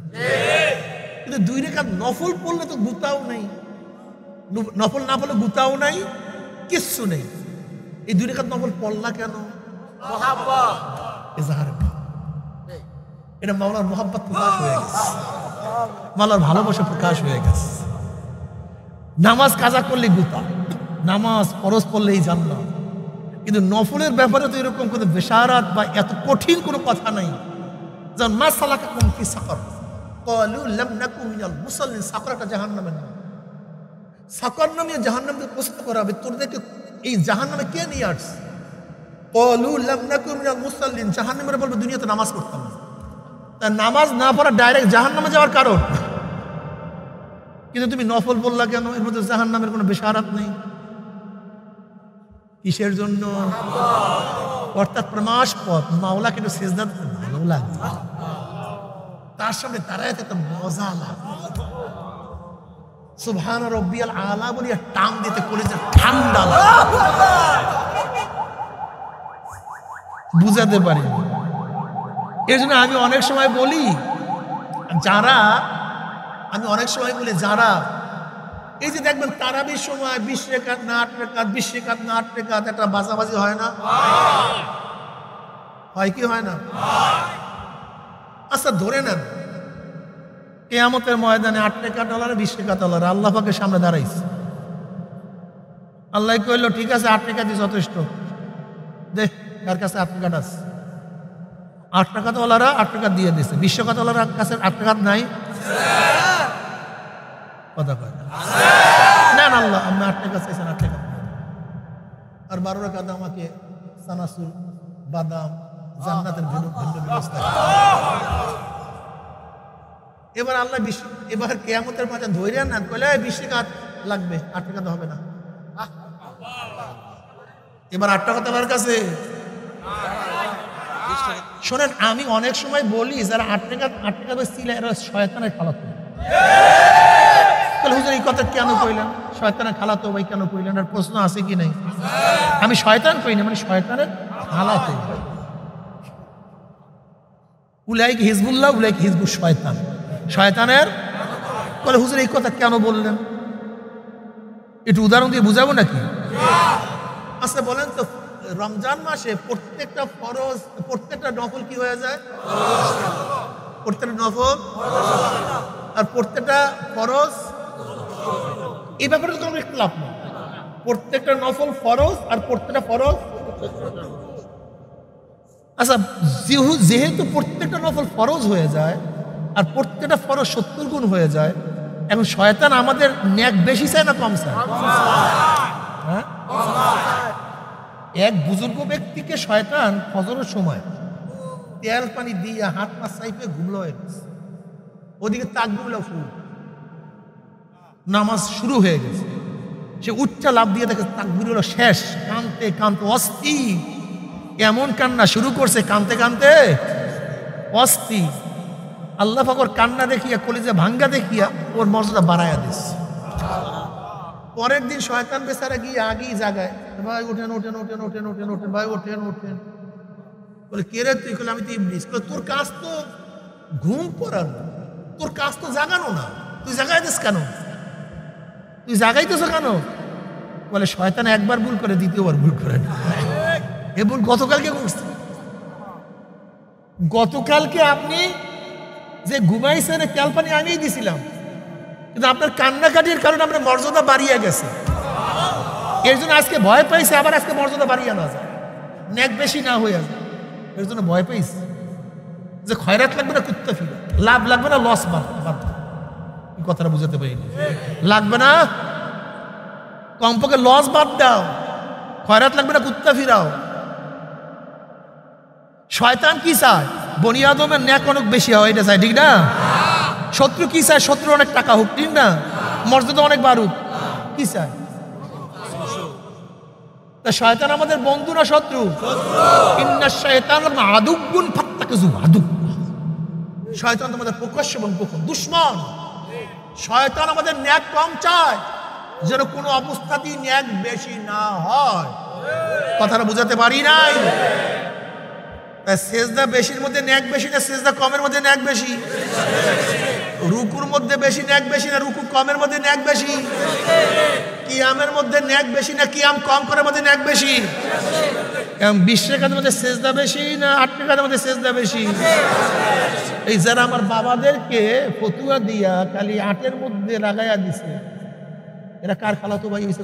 কিন্তু 2 রাকাত নফল পড়লে তো গুতাও নাই, নফল না পড়লে গুতাও নাই, কিচ্ছু নেই। এই 2 রাকাত নফল পড়লা কেন? এটা মাওলার মোহাব্বত প্রকাশ হয়ে গেছে, মাওলার ভালোবাসা প্রকাশ হয়ে গেছে। নামাজ কাজা করলে গুতা, নামাজ ফরজ পড়লেই জান্নাত। কিন্তু নফলের ব্যাপারে তো এরকম কোনো বেশারাত বা এত কঠিন কোনো কথা নাই। যেমন মা সালাকাকুম ফি সাকর, ক্বালু লাম নাকু মিনাল মুসাল্লিন। সাকরাটা জাহান্নামের নাম। সাকর নামে জাহান্নামকে প্রশ্ন করা হবে, তোদেরকে এই জাহান্নামে কে নিয়ে আসছে? ক্বালু লাম নাকু মিনাল মুসাল্লিন। জাহান্নামীরা বলবে, দুনিয়াতে নামাজ পড়তাম না। তা নামাজ না পড়া ডাইরেক্ট জাহান্নামে যাওয়ার কারণ। কিন্তু তুমি নফল বললা কেন? এর মধ্যে জাহান্নামের কোনো বেশারাত নেই। কিসের জন্য? অর্থাৎ প্রমাস পথ। মাওলা কিন্তু সিজদা দিতে ভালো লাগে, তার সামনে দাঁড়াইতে তো মজা লাগে। সুবহান রাব্বিয়াল আলা বলিয়া টান দিতে কলেজে ঠান্ডা লাগে। বুঝাতে পারি। এই জন্য আমি অনেক সময় বলি, যারা এই যে দেখবেন তারাবির সময় 20 রাকাত না 8 রাকাত, 20 রাকাত না 8 রাকাত, একটা বাজাবাজি হয় না? হয় কি হয় না? আচ্ছা, ধরে নেন কিয়ামতের ময়দানে 8 টাকা ডলারে 20 টাকা ডলার আল্লাহ পাকের সামনে দাঁড়াইছে। আল্লাহ কইল ঠিক আছে 8 টাকা দিয়ে যথেষ্ট, দেখ কার কাছে 8 টাকা আছে। 8 টাকা ডলাররা 8 টাকা দিয়ে দিছে, 20 টাকা ডলারের কাছে 8 টাকা নাই, কথা কয় না না আল্লাহ আমি 8 টাকা চাইছেন 8 টাকা, আর 12 টাকা দাম আমাকে সানাসুর বাদাম জান্নাতের ভিন্ন ব্যবস্থা। এবার আল্লাহ এবার কিয়ামতের মাঝে ধৈর্য না কইলে 20 টাকা লাগবে, 8 টাকা তো হবে না। এবার 8 টাকা তোমার কাছে। শোনেন আমি অনেক সময় বলি যারা 8 টাকা ছিল এরা শয়তানের খালাতো। তাহলে হুজুর এই কথা কেন কইলেন? শয়তানের খালাতো ভাই কেন কইলেন? আর প্রশ্ন আছে কি নাই? আমি শয়তান কই না, মানে শয়তানের খালাতো। উলাইক হিজবুল্লাহ উলাইক হিজবুশ শয়তান, শয়তানের। বলে হুজুর এই কথা কেন বললেন? একটু উদাহরণ দিয়ে বুঝাবো নাকি? আচ্ছা বলেন তো, রমজান মাসে প্রত্যেকটা ফরজ প্রত্যেকটা নফল কি হয়ে যায়? প্রত্যেকটা নফল আর প্রত্যেকটা ফরজ এই ব্যাপারে তো কোনো ইখতিলাফ নেই। প্রত্যেকটা নফল ফরজ আর প্রত্যেকটা ফরজ। আচ্ছা যেহেতু প্রত্যেকটা নফল ফরজ হয়ে যায় আর প্রত্যেকটা ফরজ 70 গুণ হয়ে যায়, এখন শয়তান আমাদের ন্যাক বেশি চায় না কম চায়? হ্যাঁ, এক বুজুর্গ ব্যক্তিকে শয়তান ফজরের সময় তেল পানি দিয়ে হাত পা চাইপে ঘুমলো, ওদিকে তাকবীর ফুল নামাজ শুরু হয়ে গেছে, সে উচ্চা লাভ দিয়ে দেখে তাকবীর হলো শেষ, কানতে কানতে অস্থির, এমন কান্না শুরু করছে কানতে কানতে অস্থির। আল্লাহ পাকের কান্না দেখিয়া কলিজা ভাঙ্গা দেখিয়া ওর মর্যাদা বাড়াইয়া দিচ্ছে। পরের দিন শয়তান বেচারা গিয়ে আগেই জাগায়, ভাই ওঠেন ওঠেন ওঠেন ওঠেন ওঠেন ওঠেন ভাই ওঠেন ওঠেন। বলে কে রে তুই? বলে আমি তো ইবলিস। তোর কাজ তো ঘুম পড়ানো, তোর কাজ তো জাগানো না, তুই জাগাই দিস কেন? তুই জাগাইতেছ কেন? বলে শয়তান একবার ভুল করে দ্বিতীয়বার ভুল করে না। এ ভুল গতকালকে করছে। গতকালকে আপনি যে ঘুমাইছেন তেল পানি আগেই দিছিলাম, কিন্তু আপনার কান্নাকাটির কারণে আপনার মর্যাদা বাড়িয়ে গেছে, এর জন্য আজকে ভয় পাইছে, আবার আজকে মর্যাদা বাড়িয়ে না যায়, ন্যাক বেশি না হয়ে যায়, এর জন্য ভয় পাইছে যে খয়রাত লাগবে না কুত্তা ফিরা, লাভ লাগবে না লস বাদ। কথাটা বুঝাতে পারিনি, লাগবে না কমপক্ষে লস বাদ দাও, খয়রাত লাগবে না কুত্তা ফিরাও। শয়তান কি চায়? বনি আদমের ন্যাক অনেক বেশি হয়, এটা চায়, ঠিক না? শত্রু কি চায়? শত্রু অনেক টাকা হোক, ঠিক না? মর্যাদা অনেক বাড়ুক, কি চায়? তা শয়তান আমাদের বন্ধু না শত্রু? ইন্না শায়তান আদুউন ফাত্তাকিজু আদু। শয়তান আমাদের প্রকাশ্য এবং গোপন দুশমন। শয়তান আমাদের ন্যাক কম চায়, যেন কোনো অবস্থাতেই ন্যাক বেশি না হয়। কথাটা বুঝাতে পারি নাই? সেজদা বেশির মধ্যে ন্যাক বেশি না সেজদা কমের মধ্যে ন্যাক বেশি? রুকুর মধ্যে বেশি ন্যাক বেশি না রুকু কমের মধ্যে ন্যাক বেশি? কিয়ামের মধ্যে ন্যাক বেশি না কিয়াম কম করার মধ্যে ন্যাক বেশি? 20 টাকার মধ্যে সেজদা বেশি না 8 টাকার মধ্যে সেজদা বেশি? এই যারা আমার বাবাদেরকে ফতুয়া দিয়া খালি 8-এর মধ্যে লাগাইয়া দিছে, এরা কার খালাতো ভাই হয়েছে?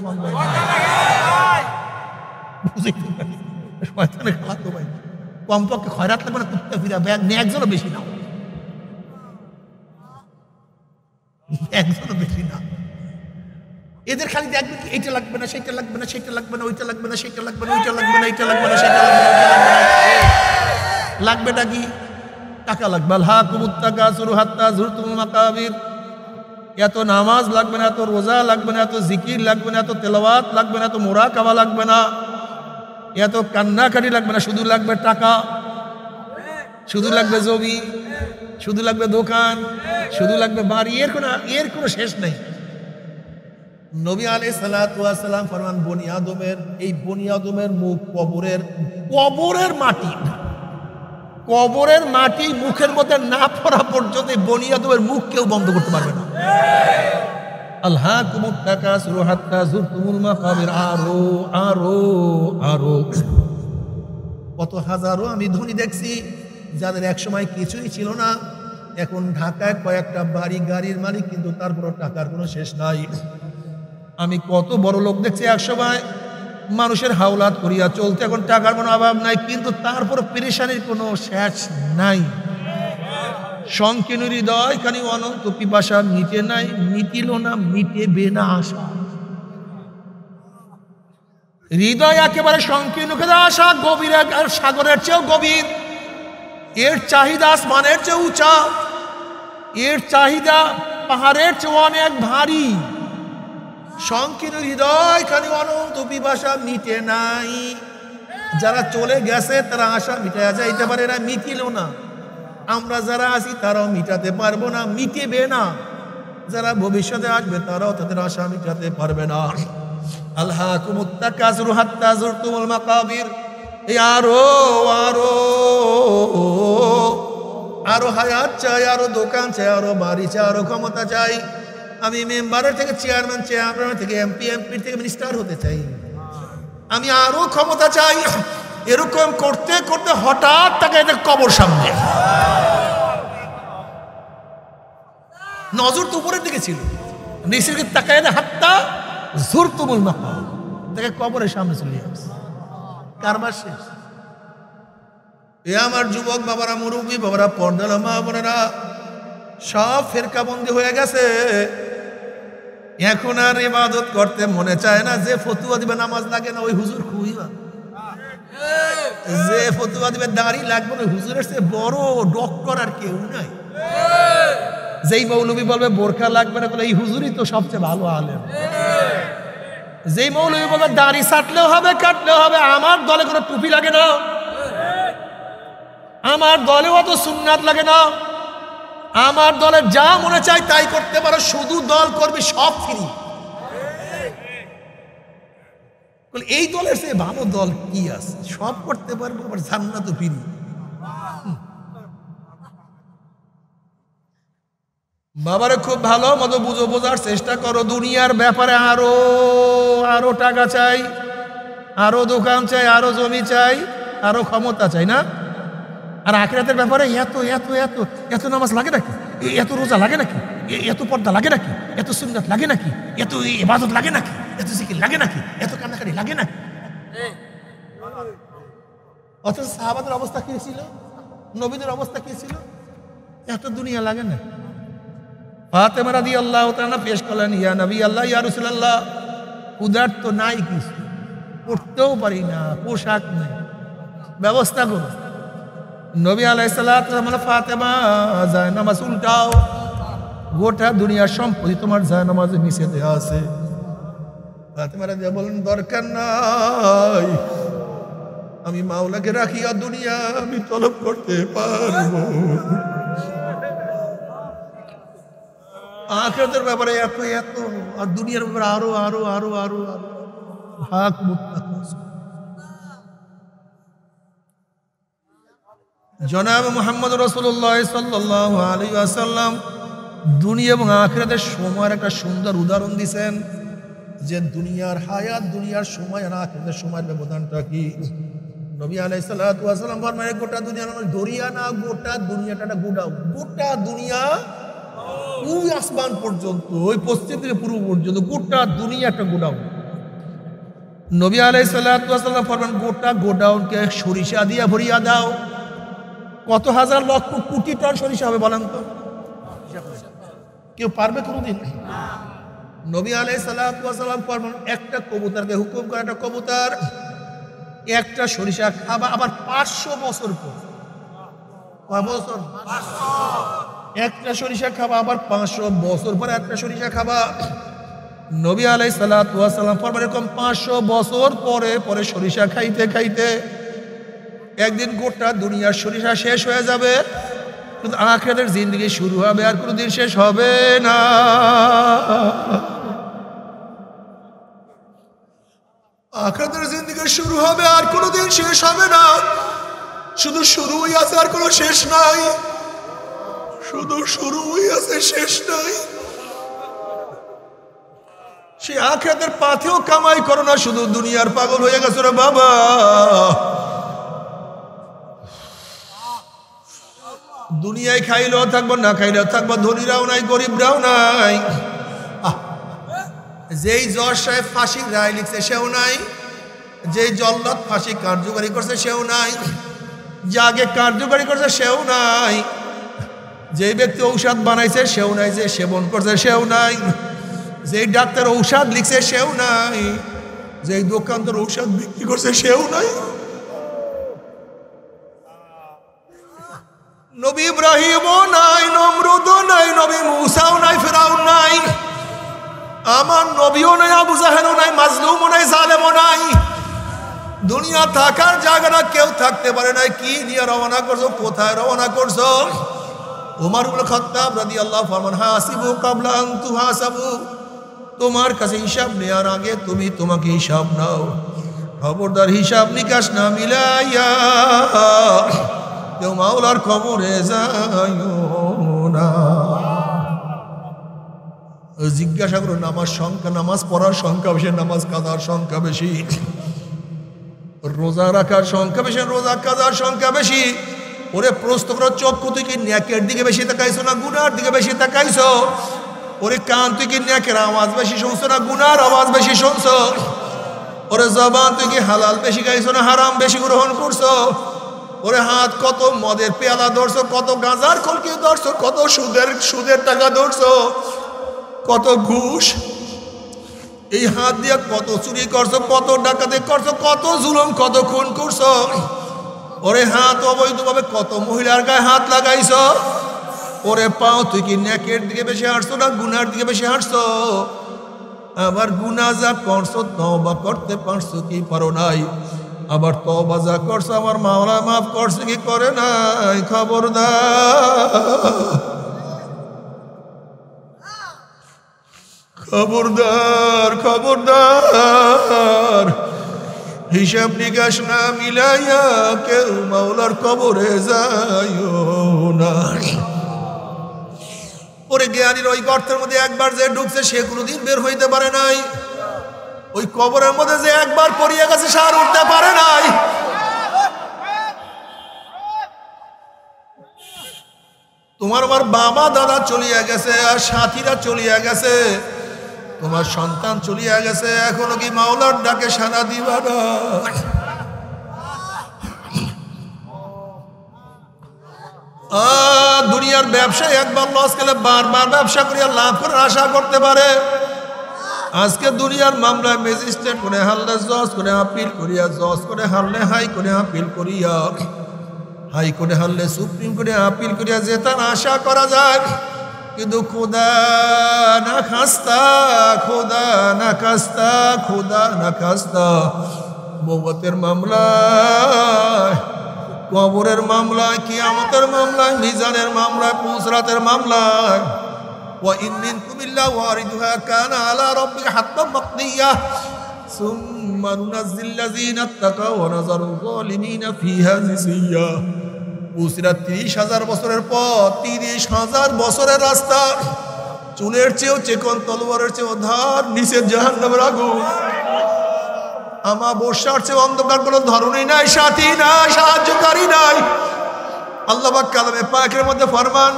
শয়তানের খালাতো ভাই। কমপক্ষে খয়রাত লাগবে না কুত্তা ফিরা, একজনও বেশি না, একজনও বেশি না। এদের খালি দেখবে কি এইটা লাগবে না সেটা লাগবে না সেটা লাগবে না ওইটা লাগবে না সেটা লাগবে না ওইটা লাগবে না এইটা লাগবে না সেটা লাগবে না। লাগবেটা কি? টাকা লাগবে। আলহাকুমুত তাকাসুর হাত্তা যুরতুমুল মাকাবির। এত নামাজ লাগবে না, এত রোজা লাগবে না, এত জিকির লাগবে না, এত তেলাওয়াত লাগবে না, এত মুরাকাবা লাগবে না, এত কান্নাকাটি লাগবে না, শুধু লাগবে টাকা, শুধু লাগবে জমি, শুধু লাগবে দোকান, শুধু লাগবে বাড়ি, এর কোনো শেষ নেই। নবী আলাইহিস সালাতু ওয়াস সালাম ফরমান বনি আদমের এই বনি আদমের মুখ কবরের মাটি মুখের মধ্যে না পড়া পর্যন্ত বনি আদমের মুখ কেউ বন্ধ করতে পারবে না। আলহাকুমুত তাকাসুর হাত্তা যুরতুমুল মাকাবির। আরো আরো আরো কত হাজারো আমি ধনী দেখছি যাদের এক সময় কিছুই ছিল না, এখন ঢাকায় কয়েকটা বাড়ি গাড়ির মালিক, কিন্তু তারপরও টাকার কোনো শেষ নাই। আমি কত বড় লোক দেখছি এক সময় মানুষের হাওলাত করিয়া চলতে, এখন টাকার কোনো অভাব নাই, কিন্তু তারপর পেরেশানির কোনো শেষ নাই। সংকীর্ণ হৃদয় খানি অনন্ত পিপাসা, মিটে নাই, মিটিল না, মিটেবে না আশা। হৃদয় একেবারে সংকীর্ণ করে আশা, গভীর সাগরের চেয়েও গভীর, এর চাহিদা আসমানের চেয়ে উঁচা, এর চাহিদা পাহাড়ের চেয়ে অনেক ভারী। সংকীর্ণ হৃদয় খানি অনন্ত পিপাসা, মিটে নাই। যারা চলে গেছে তারা আশা মিটাইয়া যাইতে পারে না, মিটিল না। আমরা যারা আছি তারাও মিটাতে পারবো না, মিটেবে না। যারা ভবিষ্যতে আসবে তারাও তাদের আশা মিটাতে পারবে না। আলহাকুমুত তাকাসুর হাত্তা যুরতুমুল মাকাবির। এই আরো আরো আরো হায়াত চাই, আরো দোকান চাই, আরো বাড়ি চাই, আরো ক্ষমতা চাই। আমি মেম্বারের থেকে চেয়ারম্যান, চেয়ারম্যান থেকে এমপি, এমপির থেকে মিনিস্টার হতে চাই। আমি আরো ক্ষমতা চাই। এরকম করতে করতে হঠাৎ তাকে কবর সামনে, নজর তো উপরের দিকে ছিল, নিচের দিকে তাকায় না, হাত্তা যুরতুমুল মাকাবির, তাকে কবরের সামনে চলে যাচ্ছে। কারবার শেষ। এ আমার যুবক বাবারা, মুরব্বী বাবারা, পর্দালা মা বোনেরা, সব ফেরকাবন্দি হয়ে গেছে। এখন আর ইবাদত করতে মনে চায় না। যে ফতুয়া দিবে নামাজ লাগে না, ওই হুজুর খুবই ভালো। যে ফতুয়া দিবে দাড়ি লাগবে না, হুজুরের চেয়ে বড় ডক্টর আর কেউ নাই। যেই মৌলবী বলবে বোরখা লাগবে না, এই হুজুরই তো সবচেয়ে ভালো আলেম। যেই মৌলবী বলবে দাড়ি ছাটলেও হবে, কাটলেও হবে, আমার দলে কোনো টুপি লাগে না, আমার দলে অত সুন্নাত লাগে না, আমার দলে যা মনে চাই তাই করতে পারো, শুধু দল করবি, সব ফ্রি। এই দলের চেয়ে ভালো দল কি আছে? সব করতে পারবো, আবার জান্নাত ফ্রি। বাবারে খুব ভালো মতো বুঝো, বোঝার চেষ্টা করো। দুনিয়ার ব্যাপারে আরো আরো টাকা চাই, আরো দোকান চাই, আরো জমি চাই, আরো ক্ষমতা চাই না? আর আখিরাতের ব্যাপারে এত এত এত এত নামাজ লাগে নাকি? এত রোজা লাগে নাকি? এত পর্দা লাগে নাকি? এত সুন্নাত লাগে নাকি? এত ইবাদত লাগে নাকি? এত জিকির লাগে নাকি? এত কান্নাকাটি লাগে নাকি? অথচ সাহাবাদের অবস্থা কি ছিল, নবীদের অবস্থা কি ছিল? এত দুনিয়া লাগে না। ফাতেমা রাদিয়াল্লাহু তাআলা পেশ করলেন, ইয়া নবী আল্লাহ, ইয়া রাসূলুল্লাহ, উদার তো নাই কিছু, পড়তেও পারি না, পোশাক নেই, ব্যবস্থা করো। নবী আলাইহিস সালাতু ওয়াস সালাম, ফাতেমা জায়নামাজ উল্টাও, গোটা দুনিয়ার সম্পত্তি তোমার জায়নামাজের নিচে দেয়া আছে। ফাতেমা রাদিয়াল্লাহু বলেন, দরকার নাই, আমি মাওলাকে রাখিয়া দুনিয়া আমি তলব করতে পারবো। আখিরাতের ব্যাপারে এত এত, আর দুনিয়ার ব্যাপারে আরো আরো আরো আরো আরো ভাগ মুত্তাকিস। জনাব মুহাম্মদ রাসূলুল্লাহ সাল্লাল্লাহু আলাইহি ওয়াসাল্লাম দুনিয়া এবং আখিরাতের সময়ের একটা সুন্দর উদাহরণ দিয়েছেন, যে দুনিয়ার হায়াত, দুনিয়ার সময় আর আখিরাতের সময়ের ব্যবধানটা কি। নবী আলাইহিস সালাতু ওয়াস সালাম ফরমায়, গোটা দুনিয়া নাম দরিয়া না, গোটা দুনিয়াটা একটা গোডাউন। গোটা দুনিয়া ওই আসমান পর্যন্ত, ওই পশ্চিম থেকে পূর্ব পর্যন্ত, গোটা দুনিয়া একটা গোডাউন। নবী আলাইহিস সালাতু ওয়াস সালাম ফরমান, গোটা গোডাউনকে সরিষা দিয়ে ভরিয়া দাও। কত হাজার লক্ষ কোটি টন সরিষা হবে বলেন তো? কেউ পারবে কোনোদিন? নবী আলাইহিস সালাতু ওয়াস সালাম ফরমান, একটা কবুতরকে হুকুম করে, একটা কবুতর একটা সরিষা খাবা, আবার 500 বছর পর। কয় বছর? 500। একটা সরিষা খাবা, আবার 500 বছর পর একটা সরিষা খাবা। নবী আলাইহিস সালাতু ওয়াস সালাম ফরমান, এরকম 500 বছর পরে পরে সরিষা খাইতে খাইতে একদিন গোটা দুনিয়ার সরিষা শেষ হয়ে যাবে, কিন্তু আখিরাতের জিন্দেগি শুরু হবে, আর কোনোদিন শেষ হবে না। আখিরাতের জিন্দেগি শুরু হবে, আর কোনোদিন শেষ হবে না। শুধু শুরুই আছে, আর কোনো শেষ নাই। শুধু শুরুই আছে, শেষ নাই। সে আখিরাতের পাথেও কামাই করো না, শুধু দুনিয়ার পাগল হয়ে গেছো রে বাবা। দুনিয়ায় খাইলেও থাকবো, না খাইলেও থাকবো, ধনীরাও নাই গরিবরাও নাই। যেই জজ সাহেব ফাঁসির রায় লিখছে সেও নাই, যেই জল্লাদ ফাঁসি কার্যকারী করছে সেও নাই, যে আগে কার্যকারী করছে সেও নাই, যেই ব্যক্তি ঔষধ বানাইছে সেও নাই, যে সেবন করছে সেও নাই, যেই ডাক্তার ঔষধ লিখছে সেও নাই, যেই দোকানদার ঔষধ বিক্রি করছে সেও নাই। নবী ইব্রাহিমও নাই, নমরুদও নাই, নবী মুসাও নাই, ফিরাউন নাই, আমার নবীও নাই, আবু জাহেলও নাই, মাজলুমও নাই, জালেমও নাই। দুনিয়া থাকার জায়গাটা কেউ থাকতে পারে নাই। কি নিয়ে রওনা করছো, কোথায় রওনা করছো? ওমর ইবনে খাত্তাব রাদিয়াল্লাহু ফরমান হাসিবু ক্বাবলা আন তুহাসাবু, তোমার কাছে হিসাব নেওয়ার আগে তুমি তোমাকে হিসাব নাও। খবরদার হিসাব নিকাশ না মিলাইয়া কেউ মাওলার কবরে যাইও না। জিজ্ঞাসা করো নামাজ সংখ্যা, নামাজ পড়ার সংখ্যা বেশি, নামাজ কাজার সংখ্যা বেশি, রোজা রাখার সংখ্যা বেশি, রোজা কাজার সংখ্যা বেশি। ওরে প্রশ্ন করো, চক্ষু তুই কি নেকের দিকে বেশি তাকাইছো না গুনার দিকে বেশি তাকাইছো? ওরে কান তুই কি নেকের আওয়াজ বেশি শুনছো না গুনার আওয়াজ বেশি শুনছো? ওরে জবান তুই কি হালাল বেশি খাইছো না হারাম বেশি গ্রহণ করছো? ওরে হাত কত মদের পেয়ালা ধরছো, কত গাঁজার কলকি ধরছো, কত সুদের টাকা ধরছো, কত ঘুষ, এই হাত দিয়ে কত চুরি করছো, কত ডাকাতি করছো, কত জুলুম, কত খুন করছো। ওরে হাত অবৈধভাবে কত মহিলার গায়ে হাত লাগাইছো। ওরে পাও তুই কি নেকের দিকে বেশি হাঁটছো না গুনার দিকে বেশি হাঁটছো? আবার গুনাহ যা করছো তওবা করতে পারছো কি পারো নাই? আবার তওবা যা করছো আমার মাওলা মাফ করছে কি করে নাই? খবরদার, খবরদার, খবরদার, হিসাব নিকাশ না মিলাইয়া কেউ মাওলার কবরে যাইও না। ওরে জ্ঞানীর ওই গর্তের মধ্যে একবার যে ঢুকছে সে কোনোদিন বের হইতে পারে নাই। ওই কবরের মধ্যে যে একবার পড়িয়ে গেছে সে আর উঠতে পারে নাই। তোমার আমার বাবা দাদা চলিয়া গেছে, আর সাথীরা চলিয়া গেছে, তোমার সন্তান চলিয়া গেছে, এখনো কি মাওলার ডাকে সাড়া দিবা না? দুনিয়ার ব্যবসায় একবার লস গেলে বারবার ব্যবসা করিয়া লাভ করার আশা করতে পারে। আজকে দুনিয়ার মামলায় ম্যাজিস্ট্রেট করে হারলে জজ করে আপিল করিয়া, জজ করে হারলে হাই করে আপিল করিয়া, হাই করে হারলে সুপ্রিম কোর্টে আপিল করিয়া যে তার আশা করা যায়। কিন্তু খোদা না খাস্তা, খোদা না খাস্তা, খোদা না খাস্তা, মওতের মামলায়, কবরের মামলায়, কিয়ামতের মামলায়, মিজানের মামলায়, পুসরাতের মামলায়, ওয়া ইন মিনকুম ইল্লা ওয়ারিদুহা কানা আলা রাব্বিকা হাতমান মাকদিয়া সুম্মা নুনাজ্জিল্লাযীনা ইত্তাকাও ওয়া নাযারু যালিমিনা ফিহা জিসিয়া। পুসরাত ৩০,০০০ বছরের পর, ৩০,০০০ বছরের রাস্তা, চুলের চেয়েও চেকন, তলোয়ারের চেয়েও ধার, নিচে জাহান্নামের আগুন। আমাবস্যার চেয়ে অন্ধকার কোনো ধরনই নাই, সাথী নাই, সাহায্যকারী নাই। আল্লাহ পাক কালামে পাকের মধ্যে ফরমান,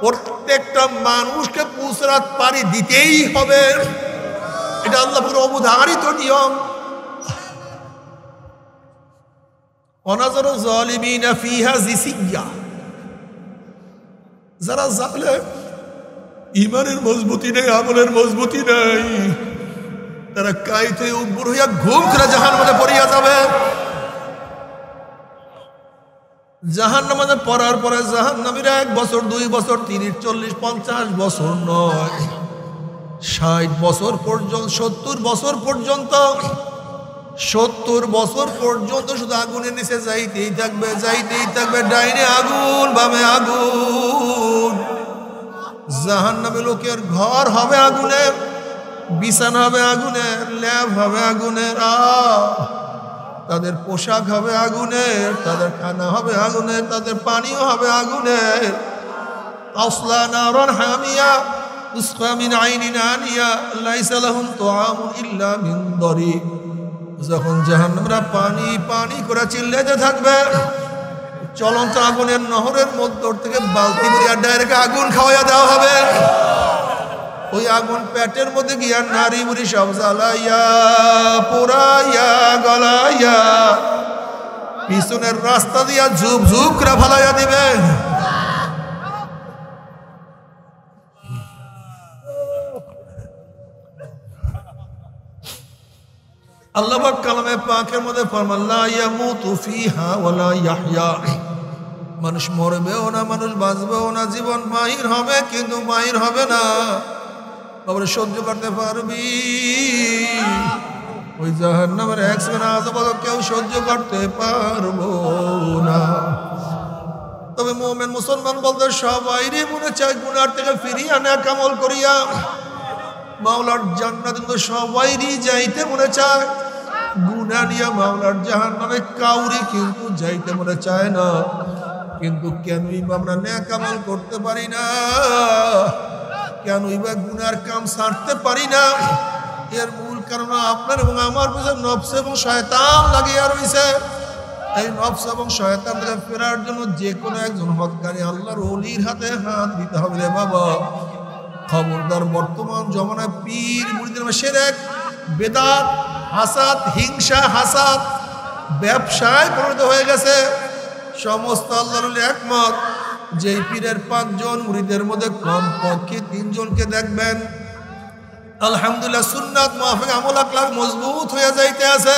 প্রত্যেকটা মানুষকে পুসরাত পাড়ি দিতেই হবে। এটা আল্লাহ পুরো অবধারিত নিয়ম। অনাজারু যালিমিনা ফিহা জিসিয়া, যারা জালেম, ইমানের মজবুতি নেই, আমলের মজবুতি নেই, তারা কাইতে উপর হইয়া ঘুম করে জাহান্নামে পড়িয়া যাবে। জাহান্নামে পড়ার পরে জাহান্নামীরা 1 বছর 2 বছর 30 40 50 বছর নয়, 60 বছর পর্যন্ত, 70 বছর পর্যন্ত, 70 বছর পর্যন্ত শুধু আগুনের নিচে যাইতেই থাকবে, যাইতেই থাকবে। ডাইনে আগুন, বামে আগুন। জাহান্নামে লোকের ঘর হবে আগুনের, বিছানা হবে আগুনের, ল্যাব হবে আগুনের, তাদের পোশাক হবে আগুনের, তাদের খানা হবে আগুনের, তাদের পানিও হবে আগুনের। তাসলা নারান হামিয়া তুসকা মিন আইনিন আনিয়া লাইসা লাহুম তুআমুন ইল্লা মিন দরিক। যখন জাহান্নামীরা পানি পানি করে চিল্লাতে থাকবে, চলন্ত আগুনের নহরের মধ্য থেকে বালতি ভরিয়া ডাইরেক্ট আগুন খাওয়াইয়া দেওয়া হবে। ওই আগুন পেটের মধ্যে গিয়া নারী বুড়ি সব জ্বালাইয়া পোড়াইয়া গলাইয়া পিছনের রাস্তা দিয়া ঝুপ ঝুপ করে ফালাইয়া দিবে। আল্লাহ পাক কালামে পাকের মধ্যে ফরমান লা ইয়ামুতু ফিহা ওয়ালা ইয়াহইয়া, মানুষ মরবেও না, মানুষ বাঁচবেও না, জীবন মাহির হবে কিন্তু মাহির হবে না। বাবা সহ্য করতে পারবি? ওই জাহান্নামের এক সেকেন্ড আযাব কেউ সহ্য করতে পারবো না। তবে মুমিন মুসলমান বলতে সবাইরই মনে চায় গুনার থেকে ফিরিয়ে আনা কামল করিয়া মাওলার জান্নাত, কিন্তু সবাইরই যাইতে মনে চায়। গুনাহ নিয়ে মাওলার জাহান্নামে কাউরি কিন্তু যাইতে মনে চায় না। কিন্তু কেনই বা আমরা নেক আমল করতে পারি না? কেনই বা গুনার কাম ছাড়তে পারি না? এর মূল কারণ আপনার এবং আমার পিছনে নফস এবং শয়তান লাগিয়া রয়েছে। এই নফস এবং শয়তান থেকে ফেরার জন্য যে কোনো একজন হক্কানি আল্লাহর ওলির হাতে হাত দিতে হবে রে বাবা। খবরদার, বর্তমান জমানায় পীর মুরিদের শিরক, বেদাত, হাসাদ, হিংসা হাসাদ ব্যবসায় পরিণত হয়ে গেছে। সমস্ত আল্লাহর ওলি একমত, যেই পীরের 5 জন মুরিদের মধ্যে কমপক্ষে 3 জনকে দেখবেন আলহামদুলিল্লাহ সুন্নাত মুআফিক আমল আকলাক মজবুত হয়ে যাইতে আছে,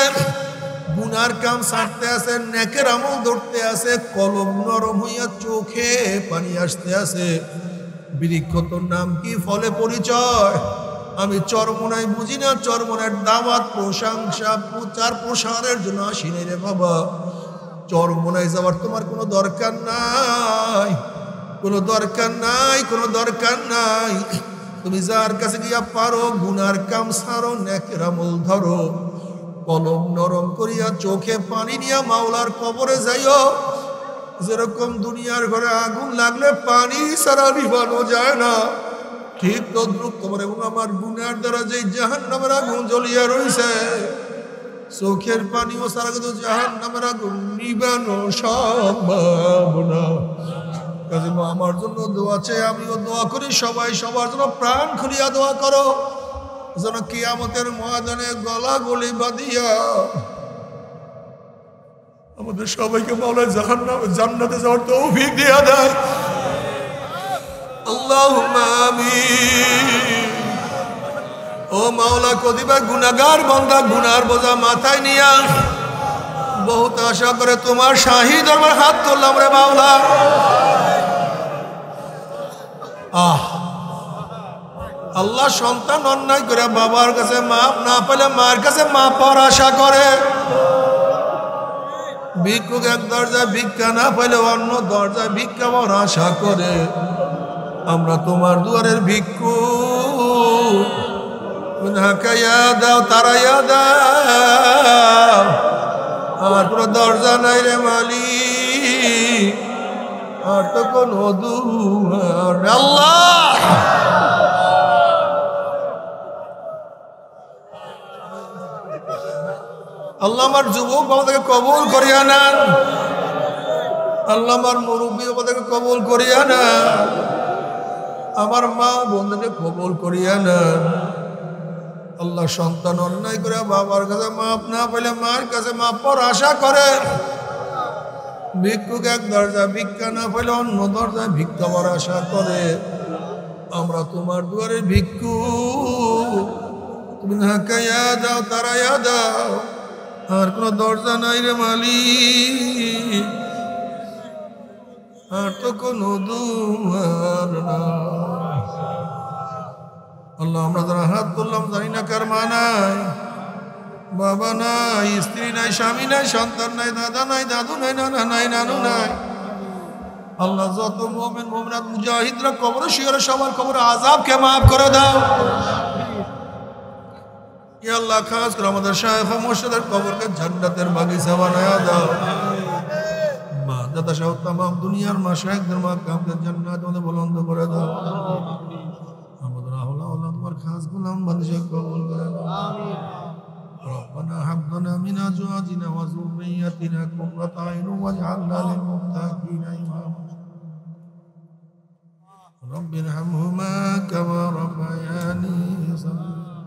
গুনার কাম ছাড়তে আছে, নেকের আমল ধরতে আছে, কলম নরম হইয়া চোখে পানি আসতে আছে। বৃক্ষ তোর নাম কি, ফলে পরিচয়? আমি চরমোনাই বুঝি না, চরমোনার দাওয়াত প্রশংসা প্রচার প্রসারের জন্য আসি নাই রে বাবা। চরমোনায় যাওয়ার তোমার কোনো দরকার নাই, কোনো দরকার নাই, কোনো দরকার নাই। তুমি যার কাছে গিয়া পারো গুনার কাম ছাড়ো, নেকের আমল ধরো, কলম নরম করিয়া চোখে পানি নিয়া মাওলার কবরে যাইও। যেরকম দুনিয়ার ঘরে আগুন লাগলে পানি ছাড়া নিভানো যায় না, ঠিক তদ্রুপ তোমার এবং আমার গুনার দ্বারা যে জাহান্নামের আগুন জ্বলিয়া রয়েছে, চোখের পানিও ছাড়া কিন্তু জাহান্নামের আগুন নিভানো সম্ভব না। কাজে আমার জন্য দোয়া চাই, আমিও দোয়া করি, সবাই সবার জন্য প্রাণ খুলিয়া দোয়া করো, যেন কিয়ামতের ময়দানে গলা গলি বাঁধিয়া আমাদের সবাইকে মাওলা জান্নাতে যাওয়ার তৌফিক দিয়া দেয়। আল্লাহুম্মা আমিন। ও মাওলা, কতিবা গুনাহগার বান্দা গুনার বোঝা মাথায় নিয়া বহুত আশা করে তোমার শাহী দরবার হাত তুললাম রে মাওলা। আল্লাহ, সন্তান অন্যায় করে বাবার কাছে মাপ না পেলে মার কাছে মাপ পাওয়ার আশা করে, ভিক্ষুক এক দরজায় ভিক্ষা না পেলে অন্য দরজায় ভিক্ষা পাওয়ার আশা করে। আমরা তোমার দুয়ারের ভিক্ষুক, হাকাইয়া দাও, তারাইয়া দাও, আর কোনো দরজা নাই রে মালিক, আর তো কোনো দুয়ার। আল্লাহ, আল্লাহ আমার যুবক বাবাদেরকে কবুল করিয়া নেন, আল্লাহ আমার মুরব্বী বাবাদেরকে কবুল করিয়া নেন, আমার মা বোনদেরকে কবুল করিয়া নেন। আল্লাহ, সন্তান অন্যায় করে বাবার কাছে মাপ না পেলে মার কাছে মাপ পাওয়ার আশা করে, ভিক্ষুক এক দরজা ভিক্ষা না পেলে অন্য দরজায় ভিক্ষা পাওয়ার আশা করে। আমরা তোমার দুয়ারে ভিক্ষুক, তুমি হাকাইয়া দাও, তারাইয়া দাও, আর কোনো দরজা নাই রে মালিক, আর তো কোনো দুয়ার না। আল্লাহ, আমরা যারা হাত তুললাম জানি না কার মা নাই, বাবা নাই, স্ত্রী নাই, স্বামী নাই, সন্তান নাই, দাদা নাই, দাদু নাই, নানা নাই, নানু নাই। আল্লাহ, যত মুমিন মুমিনাত মুজাহিদরা কবরে শিয়রে সবার কবরে আযাবকে মাফ করে দাও। ইয়া আল্লাহ, খাস করে আমাদের শায়েখ মুর্শিদের কবরকে জান্নাতের বাগিচা বানায়া দাও। মা দাদা সহ तमाम দুনিয়ার মাশায়েখদের মাকামকে জান্নাতের মধ্যে বুলন্দ করে দাও। আমাদের আওলা তোমার খাস গোলাম বান্দা কবুল করে নাও। আমিন। ربنا هب لنا من أزواجنا وذرياتنا قرة أعين واجعلنا للمتقين إماما رب ارحمهما كما ربياني صغيرا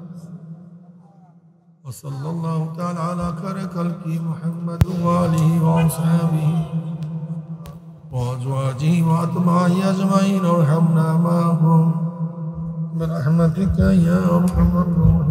وصلى الله تعالى على خير خلقه محمد وآله وأصحابه وأزواجه وأتباعه أجمعين وارحمنا معهم برحمتك يا أرحم الراحمين.